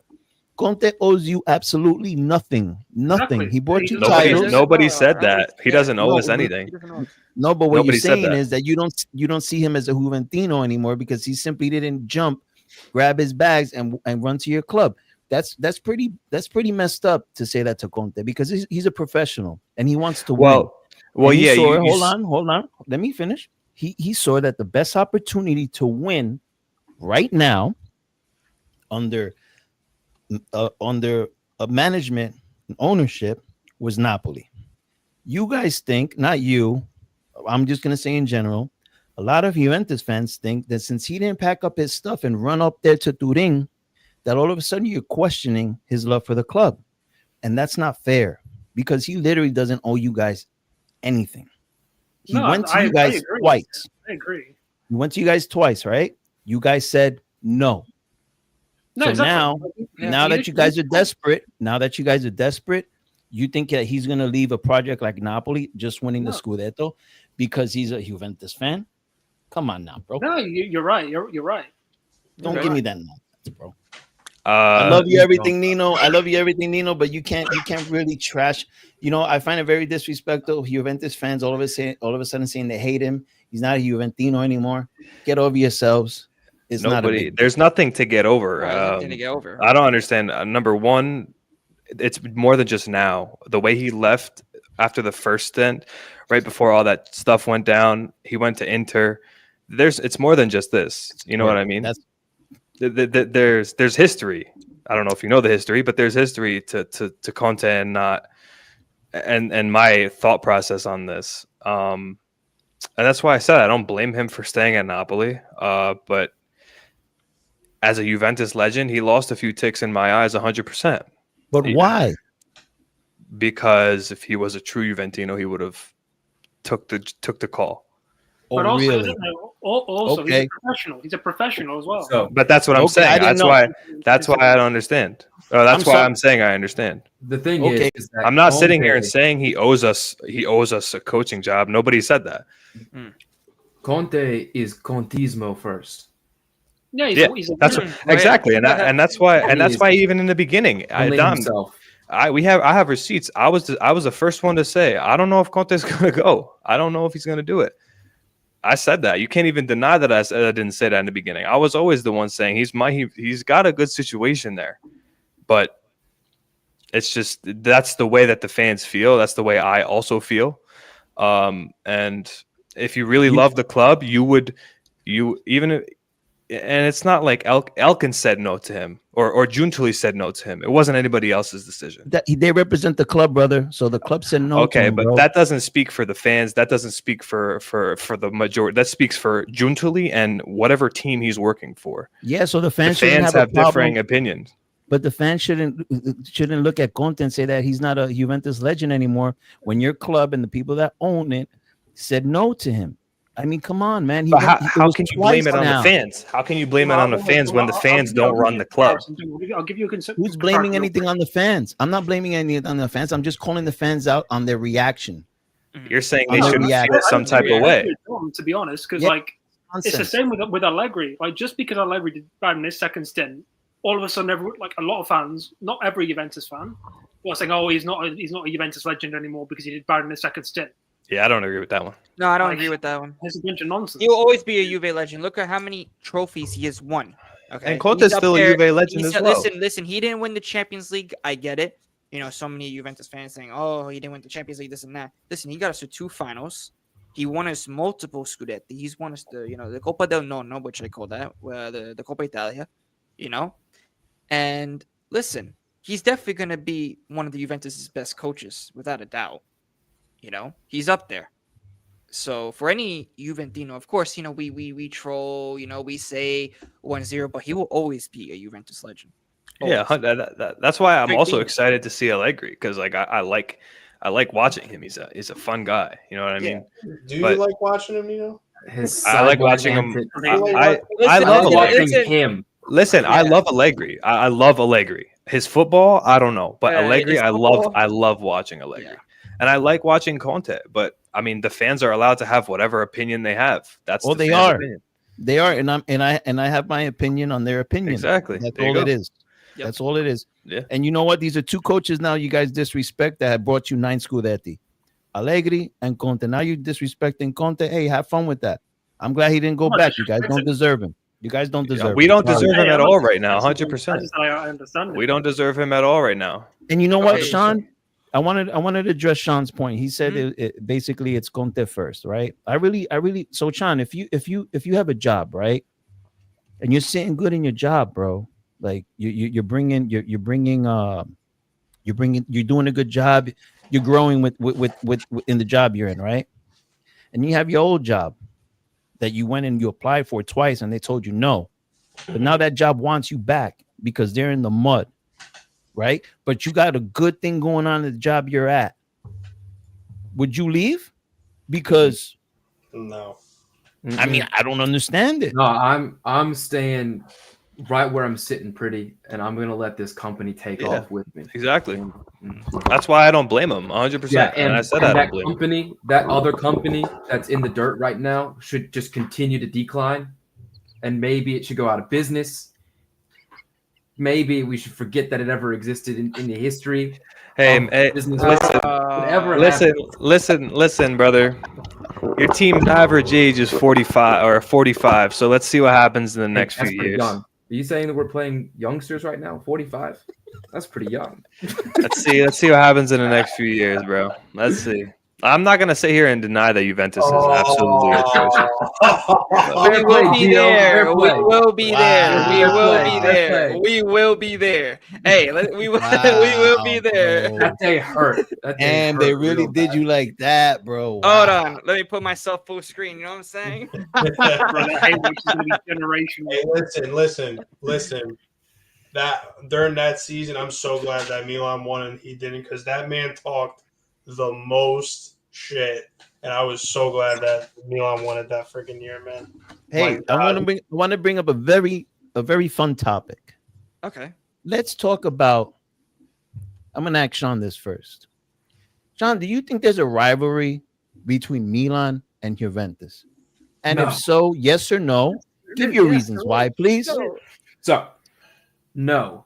Conte owes you absolutely nothing. Nothing. Exactly. He bought you Nobody, titles. nobody said that. He doesn't owe No, us anything. No, but what Nobody you're said saying that. is that you don't see him as a Juventino anymore because he simply didn't jump, grab his bags, and run to your club. That's pretty messed up to say that to Conte because he's a professional and he wants to win. Well, And he yeah. saw, hold on. Let me finish. He saw that the best opportunity to win right now under a management and ownership was Napoli. You guys think, not you, I'm just going to say in general, a lot of Juventus fans think that since he didn't pack up his stuff and run up there to Turin, that all of a sudden you're questioning his love for the club. And that's not fair because he literally doesn't owe you guys anything. He went to you guys agree. twice. I agree. He went to you guys twice, right? You guys said no. No, So exactly. now that you guys are desperate, you think that he's going to leave a project like Napoli just winning the No. Scudetto because he's a Juventus fan? Come on now, bro. No, you're right. You're right. Don't give me that nonsense, bro. Uh, I love you everything, Nino. I love you everything, Nino. But you can't really trash. I find it very disrespectful. Juventus fans all of a sudden saying they hate him. He's not a Juventino anymore. Get over yourselves. It's not a big. There's nothing to get over. There's nothing to get over. I don't understand. Number one, it's more than just now. The way he left after the first stint, right before all that stuff went down, he went to Inter. It's more than just this. You know what I mean? There's history. I don't know if you know the history, but there's history to Conte and not and my thought process on this. And that's why I said I don't blame him for staying at Napoli. But as a Juventus legend, he lost a few ticks in my eyes, 100%. But why? Because if he was a true Juventino, he would have took the call. Oh, But also, really? also Okay. he's a professional. He's a professional as well. So But that's what I'm Okay, I saying. didn't That's know. why I don't understand. That's I'm why sorry. I'm saying I understand. the thing Okay. is that I'm not sitting here and Conte- saying he owes us a coaching job. Nobody said that. Conte is Contismo first. Yeah, Yeah, he's a that's winner. exactly, and that's why He even in the beginning, Only Dom, himself. I have receipts. I was the first one to say I don't know if Conte's gonna go. I don't know if he's gonna do it. I said that. You can't even deny that I didn't say that in the beginning. I was always the one saying he's got a good situation there, but it's just that's the way that the fans feel. That's the way I also feel. And if you really love the club, and it's not like Elkin said no to him or Giuntoli said no to him. It wasn't anybody else's decision. They represent the club, brother. So the club said no. Okay, to him, but bro. that doesn't speak for the fans. That doesn't speak for the majority. That speaks for Giuntoli and whatever team he's working for. Yeah, so the The fans shouldn't fans have have a problem, differing opinions. but the fans shouldn't look at Conte and say that he's not a Juventus legend anymore when your club and the people that own it said no to him. I mean, come on, man. But how can you blame it on the fans? How can you blame it on the fans when the fans don't run the club? I'll give you a Who's blaming anything on the fans? I'm not blaming anything on the fans. I'm just calling the fans out on their reaction. You're saying they I'm shouldn't not feel some type of way. To be honest, because Yeah. it's the same with Allegri. Like just because Allegri did bad in his second stint, all of a sudden, a lot of fans, not every Juventus fan, were saying, "Oh, he's not a Juventus legend anymore because he did bad in his second stint." Yeah, I don't agree with that one. No, I don't agree with that one. It's a bunch of nonsense. He will always be a Juve legend. Look at how many trophies he has won. Okay, And Conte's He's up still a there. Juve legend He's- as well. Listen. He didn't win the Champions League. I get it. So many Juventus fans saying, "Oh, he didn't win the Champions League, this and that." Listen, he got us to 2 finals. He won us multiple Scudetti. He's won us the Coppa del Nonno, which I call that, the Coppa Italia. And listen, he's definitely going to be one of the Juventus's best coaches, without a doubt. He's up there. So for any Juventino, of course, we troll, we say 1-0, but he will always be a Juventus legend. Yeah, Always. that's why I'm Great also team. excited to see Allegri because I like watching him. He's a fun guy. You know what I mean? Do But- you like watching him, Nino? I like watching him. I Listen, love listen, Allegri. him. Listen, I Yeah. love Allegri. I love Allegri. His football, I don't know, but Allegri, his I football- love watching Allegri, Yeah. and I like watching Conte. But I mean, the fans are allowed to have whatever opinion they have. That's Well, the they fans' are. opinion. They are, and I have my opinion on their opinion. Exactly. That's There you all it go. is. Yep. That's all it is. Yeah. And you know what? These are 2 coaches now you guys disrespect that have brought you 9 Scudetti. Allegri and Conte. Now you're disrespecting Conte. Hey, have fun with that. I'm glad he didn't go Not back. You guys don't disrespecting. deserve him. You guys don't deserve We him. don't Sorry. deserve him Hey, at I'm all not right now. disrespecting him. 100%. I understand it. We don't deserve him at all right now. And you know what, Okay. Sean? I wanted to address Sean's point. He said Mm-hmm. basically it's Conte first, right? I really. So Sean, if you have a job, right, and you're sitting good in your job, bro, like you're doing a good job, you're growing with in the job you're in, right? And you have your old job that you went and you applied for twice and they told you no, but now that job wants you back because they're in the mud. Right? But you got a good thing going on in the job you're at. Would you leave? Because No. I mean, I don't understand it. No, I'm staying right where I'm sitting pretty, and I'm gonna let this company take Yeah. off with me. Exactly. And- That's why I don't blame him. 100%. Yeah, and I said I that don't blame him. company, that other company that's in the dirt right now, should just continue to decline and maybe it should go out of business. Maybe we should forget that it ever existed in the history. Hey, of hey, business. listen, listen, brother. Your team's average age is 45. So let's see what happens in the next That's few pretty years. young. Are you saying that we're playing youngsters right now? 45? That's pretty young. Let's see what happens in the next few years, bro. Let's see. I'm not gonna sit here and deny that Juventus is absolutely atrocious. We will be there. We will be there. We Wow. will be Fair there. play. We will be there. Hey, we will. Wow, We will be there. bro. That day hurt. That day And hurt they really real did bad. you like that, bro. Hold Wow. on. Let me put myself full screen. You know what I'm saying? Bro, that hate watch is going to be generational. Hey, listen. That during that season, I'm so glad that Milan won and he didn't, because that man talked the most shit, and I was so glad that Milan won it that freaking year, man. Hey, My I God. want to bring up a very fun topic. Okay. Let's talk about. I'm gonna ask Sean this first. Sean, do you think there's a rivalry between Milan and Juventus? And No. if so, yes or no? Give your Yeah, reasons why, please. So, no.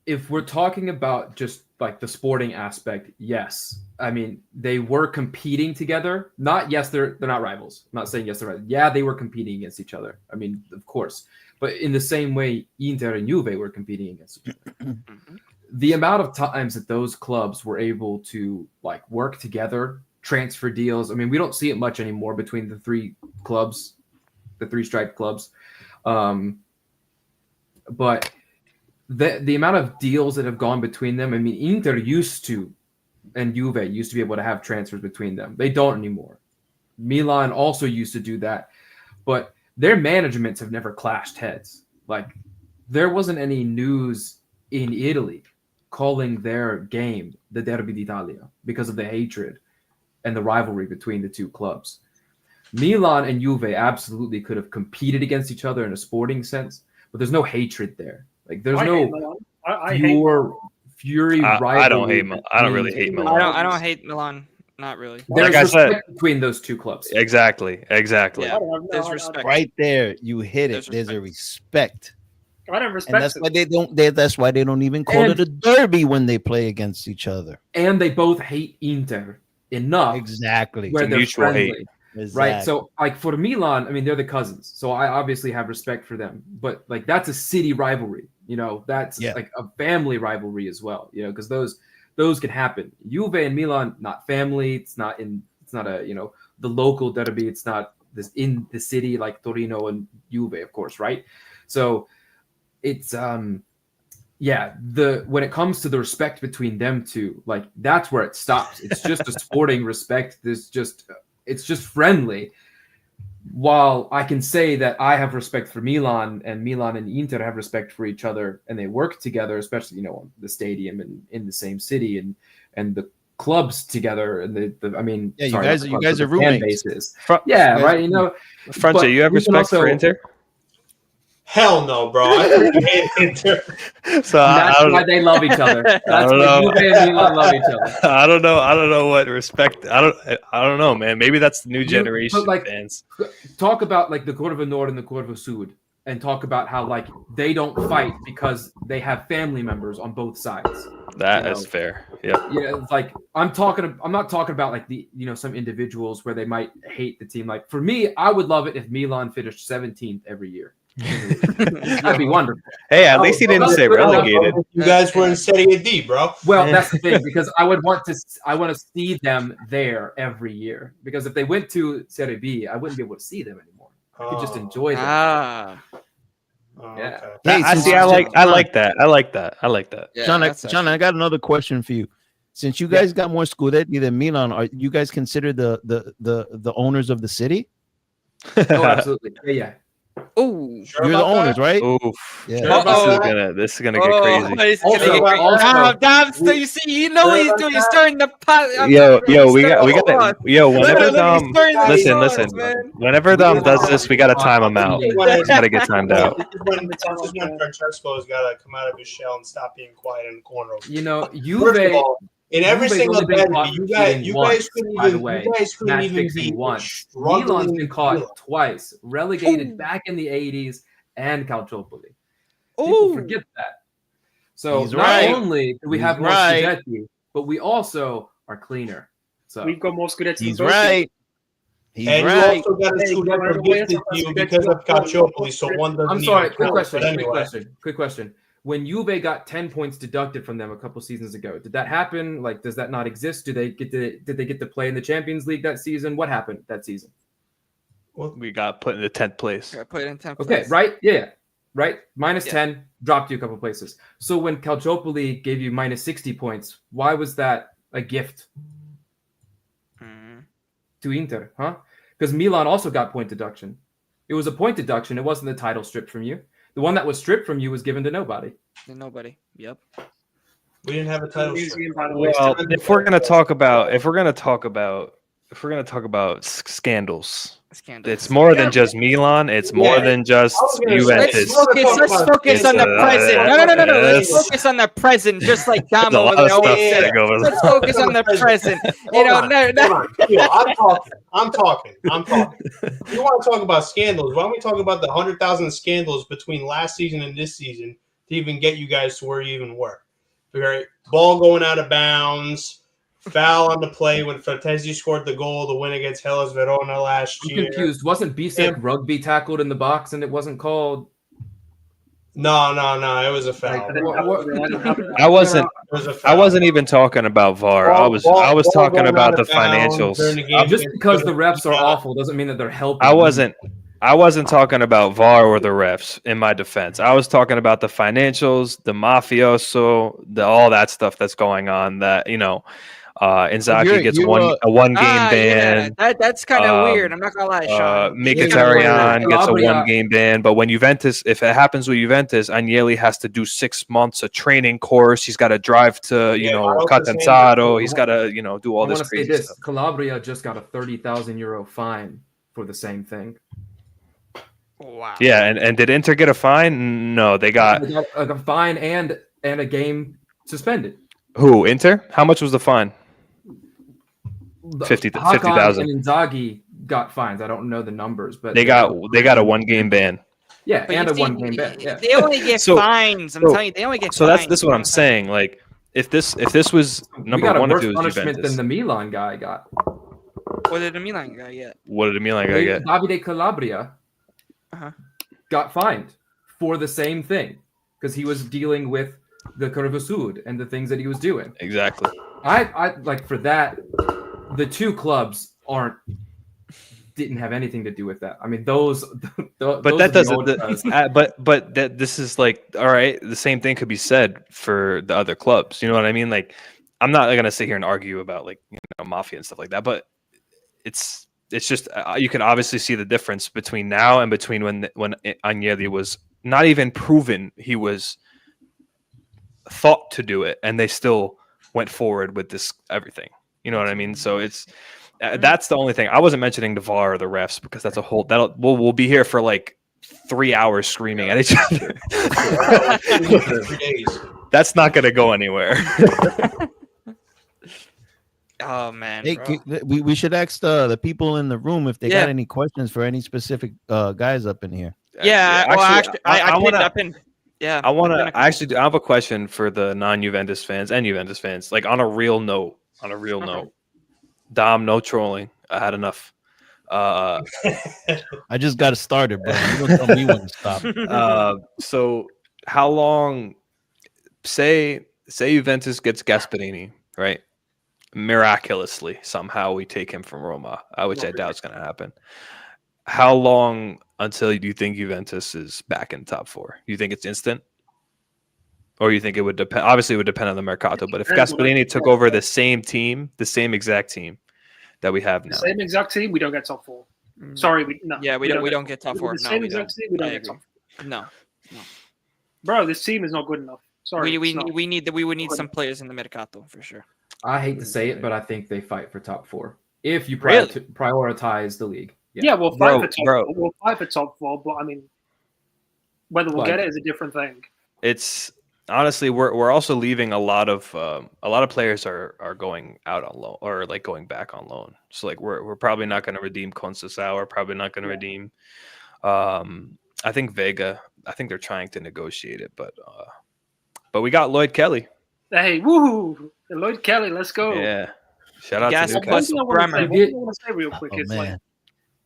If we're talking about just like the sporting aspect, yes. I mean, they were competing together. They're not rivals. I'm not saying yes, they're rivals. Yeah, they were competing against each other. I mean, of course. But in the same way, Inter and Juve were competing against each other. The amount of times that those clubs were able to like work together, transfer deals. I mean, we don't see it much anymore between the three clubs, the three striped clubs. But the amount of deals that have gone between them, I mean, Inter and Juve used to be able to have transfers between them. They don't anymore. Milan also used to do that, but their managements have never clashed heads. Like, there wasn't any news in Italy calling their game the Derby d'Italia because of the hatred and the rivalry between the two clubs. Milan and Juve absolutely could have competed against each other in a sporting sense, but there's no hatred there. Like, there's I hate no Milan. I hate pure fury rivalry. I don't hate. I don't really hate Milan. I don't hate Milan. Not really. There's Like I said- respect between those two clubs. Exactly. Yeah. There's There's respect. Right there, you hit it. There's There's a respect. I don't And respect that's it. why they don't. That's why they don't even call it a derby when they play against each other. And they both hate Inter enough Exactly. where It's a they're mutual hate. friendly. Exactly. Right. So, like, for Milan, I mean, they're the cousins. So I obviously have respect for them. But like, that's a city rivalry. You know, that's like a family rivalry as well. You know, because those can happen. Juve and Milan, not family. It's not a the local derby. It's not this in the city like Torino and Juve, of course, right? So it's when it comes to the respect between them two, like, that's where it stops. It's just a sporting respect. It's just friendly. While I can say that I have respect for Milan and Inter have respect for each other, and they work together, especially on the stadium and in the same city and the clubs together, and you guys are roommates. bases. Fr- Yeah, guys- right. You know, Francia, but you have we can respect for also- Inter? Hell no, bro. I freaking hate Inter. So I That's don't, why they love each other. That's don't why know. Juve and Milan love each other. I don't know what respect. I don't know, man. Maybe that's the new generation like, fans. Talk about like the Curva Nord and the Curva Sud, and talk about how like they don't fight because they have family members on both sides. That you is know. fair. Yeah. Yeah, it's like I'm not talking about like the some individuals where they might hate the team. Like, for me, I would love it if Milan finished 17th every year. That'd be wonderful. Hey, at least he didn't say relegated. You guys were in Serie D, bro. Well, that's the thing, because I want to see them there every year. Because if they went to Serie B, I wouldn't be able to see them anymore. I could just enjoy them. Ah. Yeah. Okay. Hey, I since- see. I like that. I like that. Yeah, John, that's John, I got another question for you. Since you guys got more scudetti than Milan, are you guys considered the owners of the city? Oh, absolutely. Yeah. Oh. Sure You're the about that? owners, right? Oof. Yeah. This is gonna get crazy. It's gonna Also- get crazy. also- So you see, you know what he's doing. He's stirring the pot. Yo, we got got. whenever Literally stirring the listen, sauce, listen. man. Whenever does this, we gotta time him out. It's gotta get timed out. This is when Francesco's got to come out of his shell and stop being quiet in the corner. You know, First of Juve. all, In every Juve's single only been derby, caught you cheating guys once, couldn't by the even way. you guys couldn't Match even fixing beat once. struggling Milan's been caught Milan. twice, relegated Ooh. back in the 80s, and Calciopoli. People forget that. So He's not right. only do we He's have more right. Scudetti, but we also are cleaner. So We've got more Scudetti than He's both right. He's And you right. also got a Hey, Scudetto go gifted ahead, to you Scudetto. because of Calciopoli, so one doesn't I'm sorry. even Quick count. question. But anyway, Quick question. When Juve got 10 points deducted from them a couple seasons ago, did that happen? Like, does that not exist? Did they get to play in the Champions League that season? What happened that season? We got put in the 10th place. I put it in 10th Okay, place. right? Yeah. Right? Minus Yeah. 10, dropped you a couple places. So when Calciopoli gave you minus 60 points, why was that a gift to Inter? Huh? Because Milan also got point deduction. It was a point deduction. It wasn't the title stripped from you. The one that was stripped from you was given to nobody. Nobody. Yep. we didn't have a title. Museum, by the way. Well, if we're gonna talk about scandals, Scandal. it's more than just Milan. It's more than just I was gonna say, Juventus. Let's focus on the present. No. Let's Yes. focus on the present, just like There's Dom a over lot there of stuff always that said. goes. Let's focus on the present. You know, Hold on. Yo, I'm talking. You want to talk about scandals? Why don't we talk about the 100,000 scandals between last season and this season to even get you guys to where you even were? Right? Ball going out of bounds, foul on the play when Frattesi scored the goal to win against Hellas Verona last I'm year. confused. Wasn't Bisek rugby tackled in the box and it wasn't called? No, it was a foul. I wasn't. It was a foul. I wasn't even talking about VAR. I was talking going about out the of bounds during financials. the game. Just because the refs are awful doesn't mean that they're helping. I wasn't talking about VAR or the refs in my defense. I was talking about the financials, the mafioso, all that stuff that's going on. That Inzaghi gets a one game ban. Yeah. That's kind of weird. I'm not gonna lie, Sean. Mkhitaryan gets a 1 game ban. But when Juventus, if it happens with Juventus, Agnelli has to do 6 months of training course. He's got to drive to Catanzaro. He's got to do all I this want to say crazy this: stuff. Calabria just got a 30,000 euro fine for the same thing. Wow. Yeah, and did Inter get a fine? No, they got a fine and a game suspended. who? Inter? How much was the fine? 50,000. Hakan and Inzaghi got fines. I don't know the numbers, but They got a 1 game ban. Yeah, But and you a see, 1 game ban. Yeah. They only get fines. I'm telling you, they only get So fines. this is what I'm saying. Like if this was number we got one, a if worse it was punishment Juventus, than the Milan guy got. What did the Milan guy get? what did the Milan guy get? Davide Calabria Uh-huh. got fined for the same thing because he was dealing with the Curva Sud and the things that he was doing. Exactly. I like for that. The two clubs didn't have anything to do with that. I mean, those. But that doesn't. But that this is like all right. The same thing could be said for the other clubs. You know what I mean? Like, I'm not gonna sit here and argue about mafia and stuff like that. But it's just you can obviously see the difference between now and between when Agnelli was not even proven he was thought to do it, and they still went forward with this everything. You know what I mean? So it's that's the only thing. I wasn't mentioning the VAR or the refs because that's a whole we'll be here for like 3 hours screaming at each other. 3 days. That's not going to go anywhere. Oh man. Hey, Bro. we should ask the people in the room if they Yeah. got any questions for any specific guys up in here. Yeah. Well, actually, I pinned up in. Yeah. I have a question for the non-Juventus fans and Juventus fans. Like on a real note. Dom, no trolling. I had enough. I just got started, bro. You don't tell me when to stop. So how long? Say Juventus gets Gasperini, right? Miraculously, somehow we take him from Roma, which I doubt is going to happen. How long until you think Juventus is back in top 4? You think it's instant? Or you think it would depend? Obviously, it would depend on the Mercato. But if Gasperini took over the same exact team that we have now, The same exact team, we don't get top 4. Sorry, no. Yeah, we don't get top 4. The No, same we exact don't. team, we don't I get agree. top 4. No. Bro, this team is not good enough. Sorry, We would need some players in the Mercato for sure. I hate to say it, but I think they fight for top 4 if you Really? prioritize the league. Yeah, we'll fight for top bro. 4. We'll fight for top 4, but I mean, whether we'll But- get it is a different thing. it's honestly, we're also leaving a lot of players are going out on loan or like going back on loan. So like we're probably not going to redeem Conceição. We're probably not going to redeem. I think Vega. I think they're trying to negotiate it, but we got Lloyd Kelly. Hey, woohoo! Lloyd Kelly, let's go. Yeah, shout out Gas to plus Newcastle. One thing I Bremer. want to say real quick Oh, is man. like,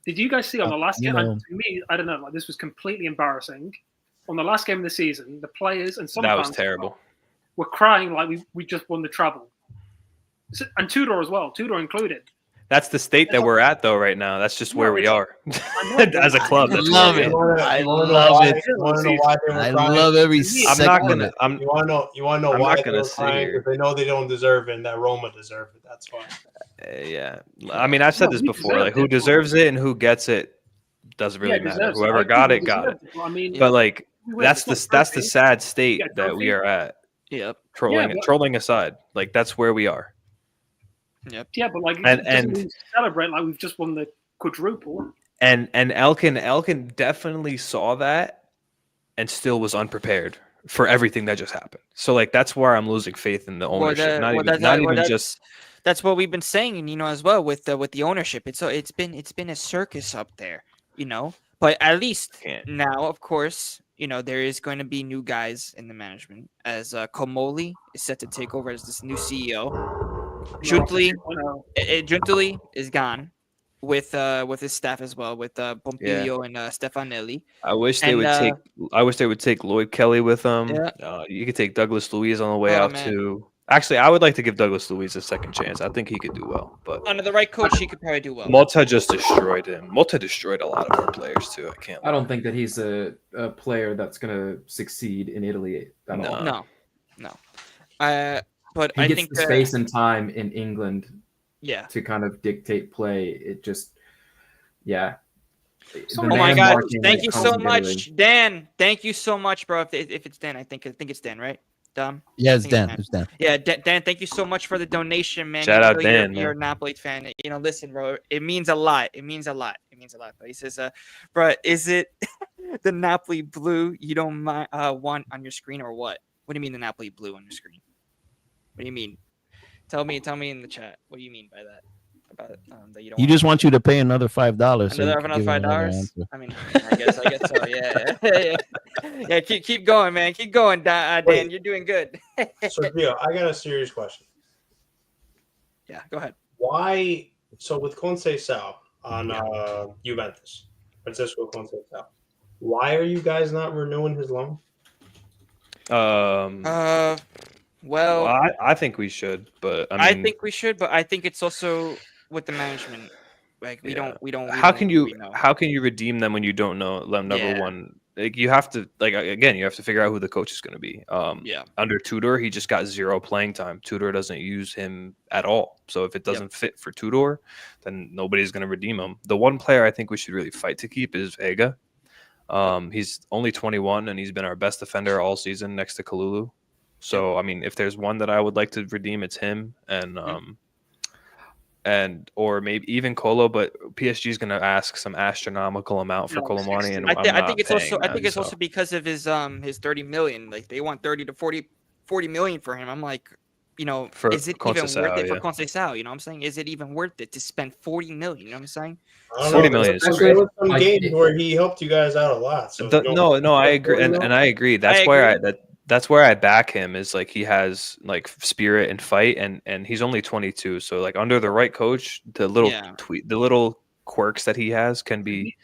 did you guys see on the last you game? know. And to me, I don't know. Like, this was completely embarrassing. On the last game of the season, the players and some That was fans terrible. were crying like we just won the treble, and Tudor as well, Tudor included. That's the state that we're at, though, right now. That's just where we are as a club. I That's love where it. we are. I love it. You want to know why they were I crying? love every I'm second not of gonna. it. I'm. You want to know I'm why not they gonna were sit crying? here. Because they know they don't deserve it, and that Roma deserved it. That's why. Yeah. I mean, I've said No, this we before. Like, deserved who it. deserves it and who gets it doesn't really matter. deserves it. Whoever I got think it, we got it. deserved But I mean, But like, we win. that's It's the not that's the trophy. sad state Yeah, that we trophy. are at. Yep. Trolling, Yeah, but- trolling aside, like that's where we are. Yeah, but like, And- it doesn't mean celebrate like we've just won the quadruple. And Elkin definitely saw that and still was unprepared for everything that just happened. So like that's where I'm losing faith in the ownership. That's what we've been saying, as well with the ownership. It's been a circus up there, But at least now, of course, there is going to be new guys in the management as Comoli is set to take over as this new CEO. Giuntoli is gone with his staff as well, with Pompilio and Stefanelli. I wish they would take Lloyd Kelly with them. Yeah. You could take Douglas Luiz on the way out too. Actually, I would like to give Douglas Luiz a second chance. I think he could do well, but under the right coach, he could probably do well. Malta just destroyed him. Malta destroyed a lot of our players too. I don't think that he's a player that's going to succeed in Italy at all. No. But he I gets think the space and time in England to kind of dictate play. It just, Oh my God! Thank you so much, Dan. Thank you so much, bro. If it's Dan, I think it's Dan, right? Dom? Yeah, it's Dan. It's Dan. Yeah, Dan. Thank you so much for the donation, man. Shout out Dan. You're a Napoli fan. Listen, bro. It means a lot. It means a lot. But he says, bro, is it the Napoli blue you don't want on your screen or what? What do you mean the Napoli blue on your screen? What do you mean? Tell me in the chat. What do you mean by that? About that you don't. He just wants you to pay another $5. Another $5. I mean, I guess so. Yeah. Yeah. Keep going, man. Keep going, Dan. You're doing good. Sergio, I got a serious question. Yeah, go ahead. Why? So with Conceição on Juventus, Francisco Conceição, why are you guys not renewing his loan? Well, I think we should, but I think we should, but I think it's also with the management. Like we don't. How can you redeem them when you don't know them? Number one, like you have to you have to figure out who the coach is going to be. Under Tudor, he just got 0 playing time. Tudor doesn't use him at all. So if it doesn't fit for Tudor, then nobody's going to redeem him. The one player I think we should really fight to keep is Vega. He's only 21 and he's been our best defender all season next to Kalulu. So I mean, if there's one that I would like to redeem, it's him and or maybe even Kolo, but PSG is going to ask some astronomical amount for Colomani, and I think it's also because of his 30 million. Like they want 30 to 40 million for him. I'm like, is it even worth it for Conceição? You know what I'm saying? Is it even worth it to spend 40 million? You know what I'm saying? 40 million. There was some games where he helped you guys out a lot. So no, I agree, and I agree. That's where I back him is like he has like spirit and fight, and he's only 22, so like under the right coach, the little quirks that he has can be.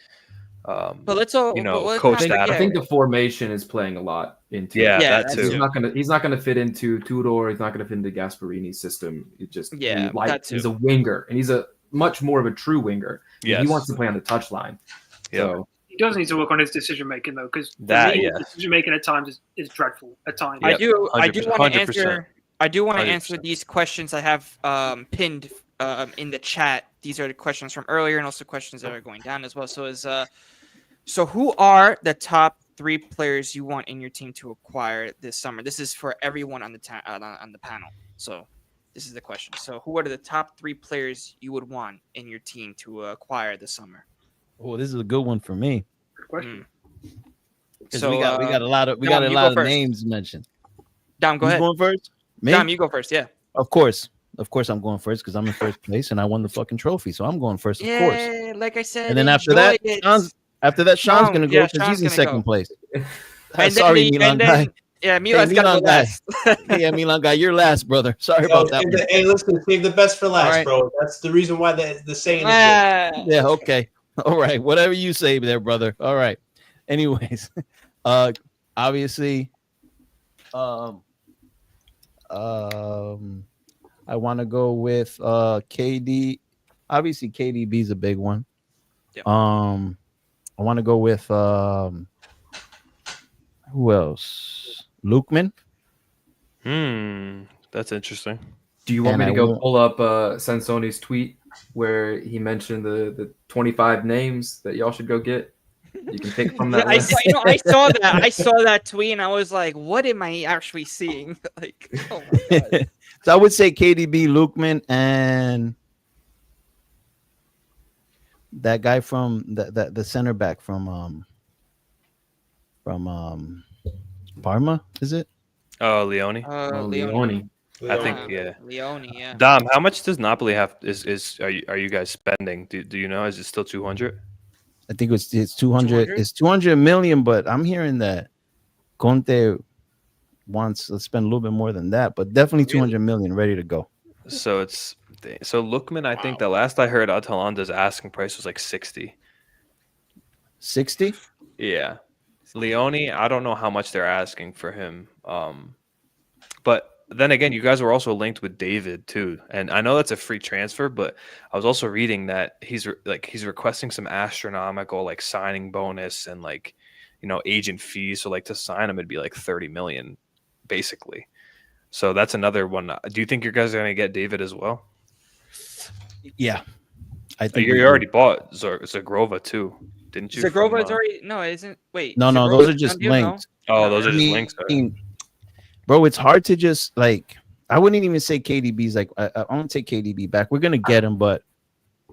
But let's all coached out. I think the formation is playing a lot into. That too. He's not gonna fit into Tudor. He's not gonna fit into Gasparini's system. It just he's a winger, and he's a much more of a true winger. Yes. He wants to play on the touchline. So. He does need to work on his decision making though, because decision making at times is dreadful. At times, I do want to 100%. answer these questions I have pinned in the chat. These are the questions from earlier, and also questions that are going down as well. So who are the top 3 players you want in your team to acquire this summer? This is for everyone on the panel. So this is the question. So who are the top 3 players you would want in your team to acquire this summer? Oh, this is a good one for me. Good question. So we got a lot of names mentioned. Dom, go Who's ahead. going first? Me? Dom, you go first. Yeah. Of course, I'm going first because I'm in first place and I won the fucking trophy, so I'm going first, of course. Yeah, like I said, And then after enjoy that, it. Sean's gonna go Yeah, because Sean's he's in gonna go. second place. And Sorry, then Milan guy. yeah, Milan's Hey, gotta go Milan guy. last. Yeah, Milan guy, you're last, brother. Sorry Yo, about that. One. hey, listen, save the best for last, right. bro. That's the reason why the saying is Yeah, okay. All right. Whatever you say there, brother. All right. Anyways, obviously, I want to go with KD. Obviously, KDB is a big one. Yep. I want to go with who else? Lukeman. That's interesting. Do you want And me to I go won't- pull up Sansoni's tweet where he mentioned the 25 names that y'all should go get? You can pick from that I list. saw that. I saw that tweet and I was like, what am I actually seeing? Like, oh my god. So I would say KDB, Lukeman, and that guy from the center back from Parma, is it? Oh, Leone. Leone. I think yeah. Leone, yeah. Dom, how much does Napoli have? Are you guys spending? Do you know? Is it still 200? I think it's 200. 200? It's 200 million, but I'm hearing that Conte wants to spend a little bit more than that, but definitely 200 million ready to go. So Lookman, I think the last I heard, Atalanta's asking price was like 60. 60? Yeah. Leone, I don't know how much they're asking for him. But then again, you guys were also linked with David too, and I know that's a free transfer, but I was also reading that he's requesting some astronomical like signing bonus and like agent fees. So like to sign him, it'd be like 30 million, basically. So that's another one. Do you think you guys are gonna get David as well? Yeah, I think You already bought Zagrova too, didn't you? Zagrova is already no, it isn't. Wait, no, Zagrova those are is just done deal, no? linked. Oh, those are I just links. mean, bro, it's hard to just like. I wouldn't even say KDB's like. I want to take KDB back. We're gonna get him, but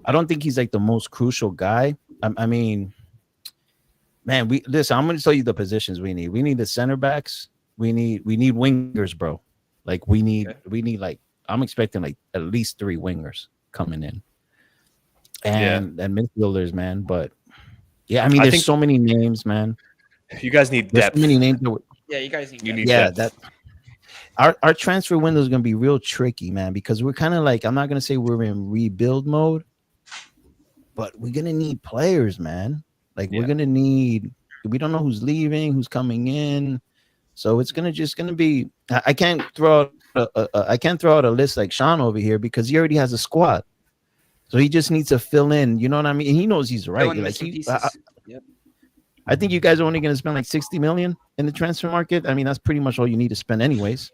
I don't think he's like the most crucial guy. I mean, man, listen. I'm gonna tell you the positions we need. We need the center backs. We need wingers, bro. Like we need like I'm expecting like at least 3 wingers coming in, and midfielders, man. But yeah, I mean, there's so many names, man. You guys need There's depth. so many names. Yeah, you guys need. Depth. Our transfer window is gonna be real tricky, man, because we're kind of like, I'm not gonna say we're in rebuild mode, but we're gonna need players, man. Like we're gonna need. We don't know who's leaving, who's coming in, so it's gonna be. I can't throw out a list like Sean over here because he already has a squad, so he just needs to fill in. You know what I mean? And he knows he's right. Like I think you guys are only going to spend like 60 million in the transfer market. I mean, that's pretty much all you need to spend anyways.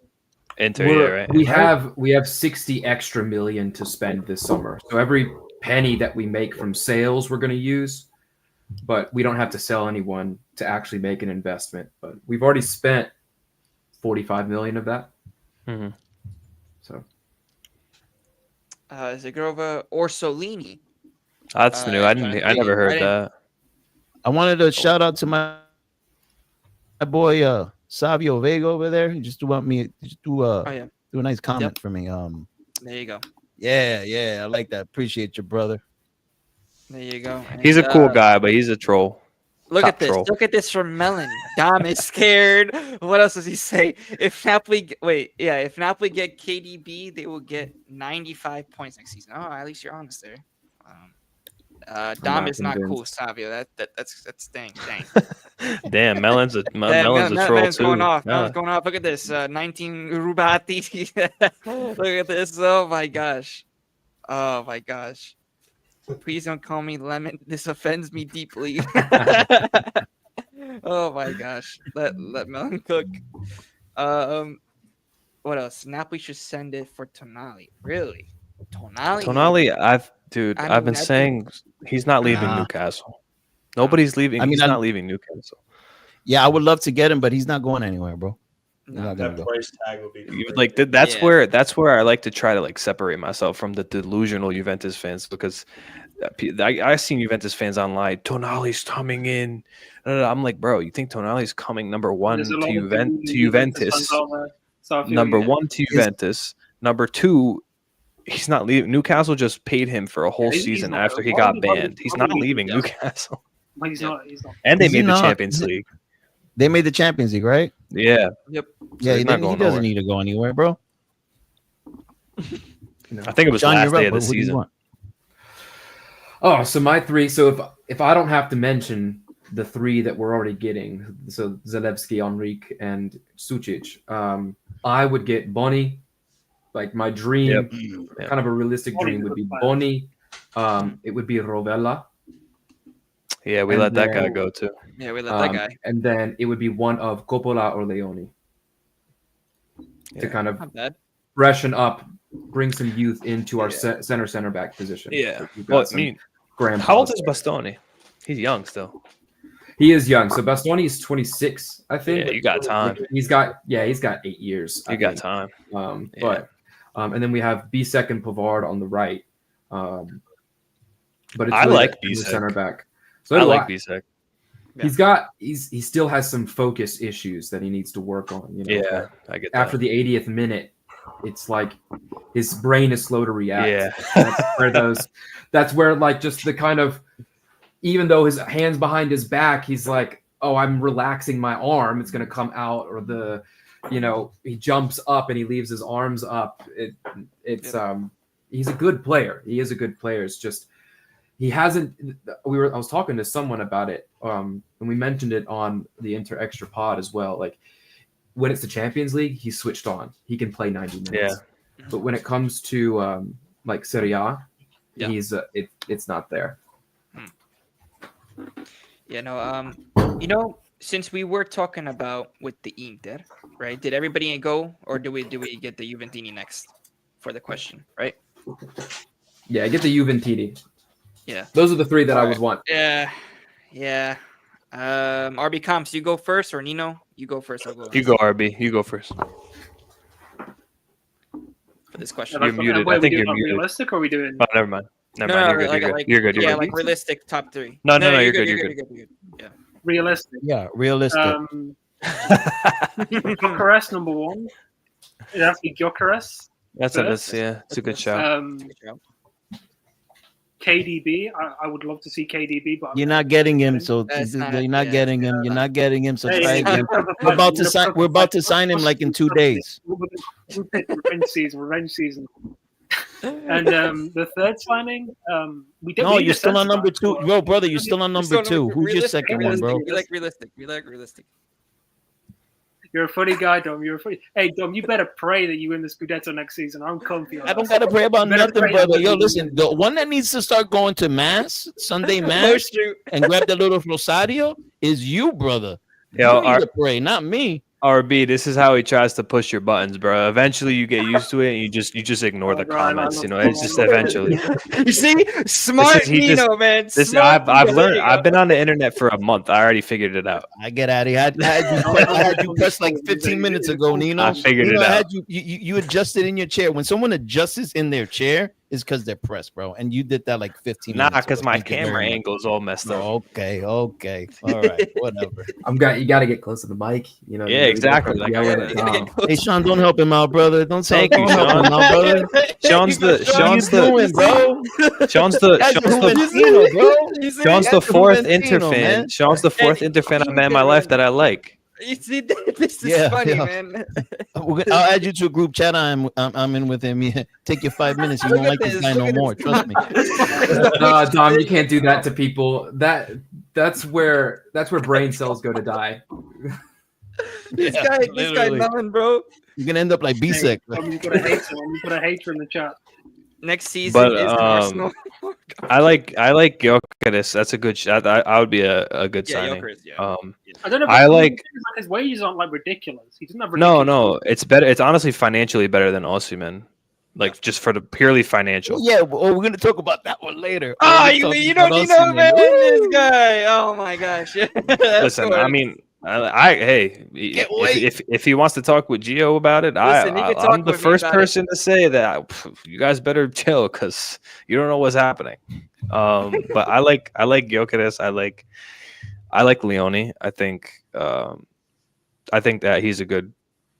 Right? We have 60 extra million to spend this summer. So every penny that we make from sales, we're going to use, but we don't have to sell anyone to actually make an investment. But we've already spent 45 million of that. Mm-hmm. So Zagrova or Solini. That's new. I never heard that. I wanted to shout out to my boy Savio Vega over there. He just do a nice comment for me. There you go. Yeah, I like that. Appreciate you, brother. There you go. He's a cool guy, but he's a troll. Look at this. Look at this from Melon. Dom is scared. What else does he say? If Napoli get KDB, they will get 95 points next season. Oh, at least you're honest there. Dom is not cool, Savio. That's dang. Damn, Melon's a troll too. Going off. Melon's going off. Look at this. 19 Rubati. Look at this. Oh my gosh. Please don't call me Lemon. This offends me deeply. Oh my gosh. Let Melon cook. What else? Napoli should send it for Tonali. Really? Tonali, I've been saying he's not leaving Newcastle. Nobody's leaving. He's not leaving Newcastle. Yeah, I would love to get him, but he's not going anywhere, bro. That price tag will be like that's where I like to try to like separate myself from the delusional Juventus fans, because I've seen Juventus fans online. Tonali's coming in. I'm like, bro, you think Tonali's coming number one to Juventus? So I feel Number you. one to Juventus. Number two, he's not leaving. Newcastle just paid him for a whole He's season not. after he Why got would he- why would- banned. He's why not would he do leaving that? Newcastle. Well, he's not. He's not. And they Is he made the not? Champions League. They made the Champions League, right? Yeah. Yep. Yeah, he's he, not he going doesn't nowhere. need to go anywhere, bro. I think it was John, last you're day up. of the What do you season. want? Oh, so my three. So if I don't have to mention the three that we're already getting, so Zalewski, Enrique, and Sucic, I would get Boni. Like my dream, Yep. kind of a realistic Boni's dream a would good be player. Boni. It would be Rovella. Yeah, we And let that guy then- go too. Yeah, we let that guy. And then it would be one of Coppola or Leone to Yeah. kind of Not bad. freshen up, bring some youth into our center back position. Yeah. We've got Well, I some mean, grandpas. how old is Bastoni? He's young still. He is young. So Bastoni is 26, I think. Yeah, you got time. He's got 8 years. I You got think. time. But and then we have Bisek and Pavard on the right. But it's I really like the Bisek. center back. So I do like Bisek. He still has some focus issues that he needs to work on. You know, Yeah, I get that. after the 80th minute, it's like his brain is slow to react. Yeah. That's where like just the kind of, even though his hands behind his back, he's like, oh, I'm relaxing my arm, it's gonna come out, or he jumps up and he leaves his arms up. He's a good player. He is a good player. It's just he hasn't. I was talking to someone about it, and we mentioned it on the Inter Extra Pod as well. Like when it's the Champions League, he's switched on. He can play 90 minutes. Yeah. But when it comes to like Serie A, Yeah. he's it's not there. Yeah, no, since we were talking about with the Inter, right? Did everybody go, or do we get the Juventini next for the question, right? Yeah, get the Juventini. Yeah. Those are the three that I would want. Yeah. RB Comps, you go first, or Nino, you go first. I'll go You go, RB. You go first. for this question. You're muted. Wait, I think we you're doing muted. realistic, or are we doing? Oh, never mind. Never mind. You're good. You're good. Yeah, You're like good. realistic top three. No, you're You're good. good. Yeah. Realistic. Yeah, realistic. Gyökeres number one. It has to be Gyökeres. That's it's a good shout. Um, KDB. I would love to see KDB, but You're not getting him, so That's you're not- not yeah. getting him. You're not getting him, so Hey, try hey, again. we're We're about to sign him like in 2 days. Revenge season. And the third signing, we don't. No, need you're a still on centre number back. 2. Bro, brother, you're still on number 2. Who's your second one, bro? We like realistic. You're a funny guy, Dom. You're a funny. Hey, Dom, you better pray that you win the Scudetto next season. I'm comfy. I don't gotta pray about Better nothing, pray brother. that Yo, you listen, win. the one that needs to start going to mass, Sunday mass, and grab the little rosario is you, brother. Yo, You need to pray, not me. RB, this is how he tries to push your buttons, bro. Eventually, you get used to it, and you just ignore the Right, comments. I know. It's just eventually. You see, smart he just- Nino, man. This Smart I've Nino. learned. There you I've go. been on the internet for a month. I already figured it out. I get out of here. I had you press like 15 minutes ago, Nino. I figured Nino, it I out. had you adjusted in your chair. When someone adjusts in their chair, is because they're pressed, bro. And you did that like 15 Nah, minutes because ago. my Thank you very camera much. angle is all messed up. Okay. All right. Whatever. You got to get close to the mic. You know. Yeah, exactly. Like, Yell at yeah, it. You gotta get close. Hey, Sean, don't help him out, brother. Don't Thank you, help Sean. him out, brother. Sean's the bro. Sean's That's Juventino, bro. Sean's the That's fourth Juventino, Inter fan. man. Sean's the fourth Inter fan I've met in my life that I like. You see, this is Yeah, funny, yeah. man. I'll add you to a group chat. I'm in with him. Yeah. Take your 5 minutes. You Look won't at like this this, guy look no at more. this. Trust me. Dom, you can't do that to people. That's where brain cells go to die. This Yeah, guy, literally. nothing, bro. You're gonna end up like B-Sec. Dom, you got a hater. You got a hater in the chat. Next season But, is an Arsenal. I like Gyökeres. That's a good shot. I would be a good Yeah, signing. Gyökeres, yeah. I don't know. I like- his wages aren't like ridiculous. He doesn't have ridiculous. No, it's better. It's honestly financially better than Osimhen. Like just for the purely financial. Yeah, well, we're gonna talk about that one later. Oh, We're you talking know, about man, Osimhen. this guy. Oh my gosh. Listen, I mean, hey, Can't wait. if he wants to talk with Gio about it, Listen, he can talk I'm the with me first about it. person to say that you guys better chill because you don't know what's happening. But I like Gyökeres. I like Leone. I think that he's a good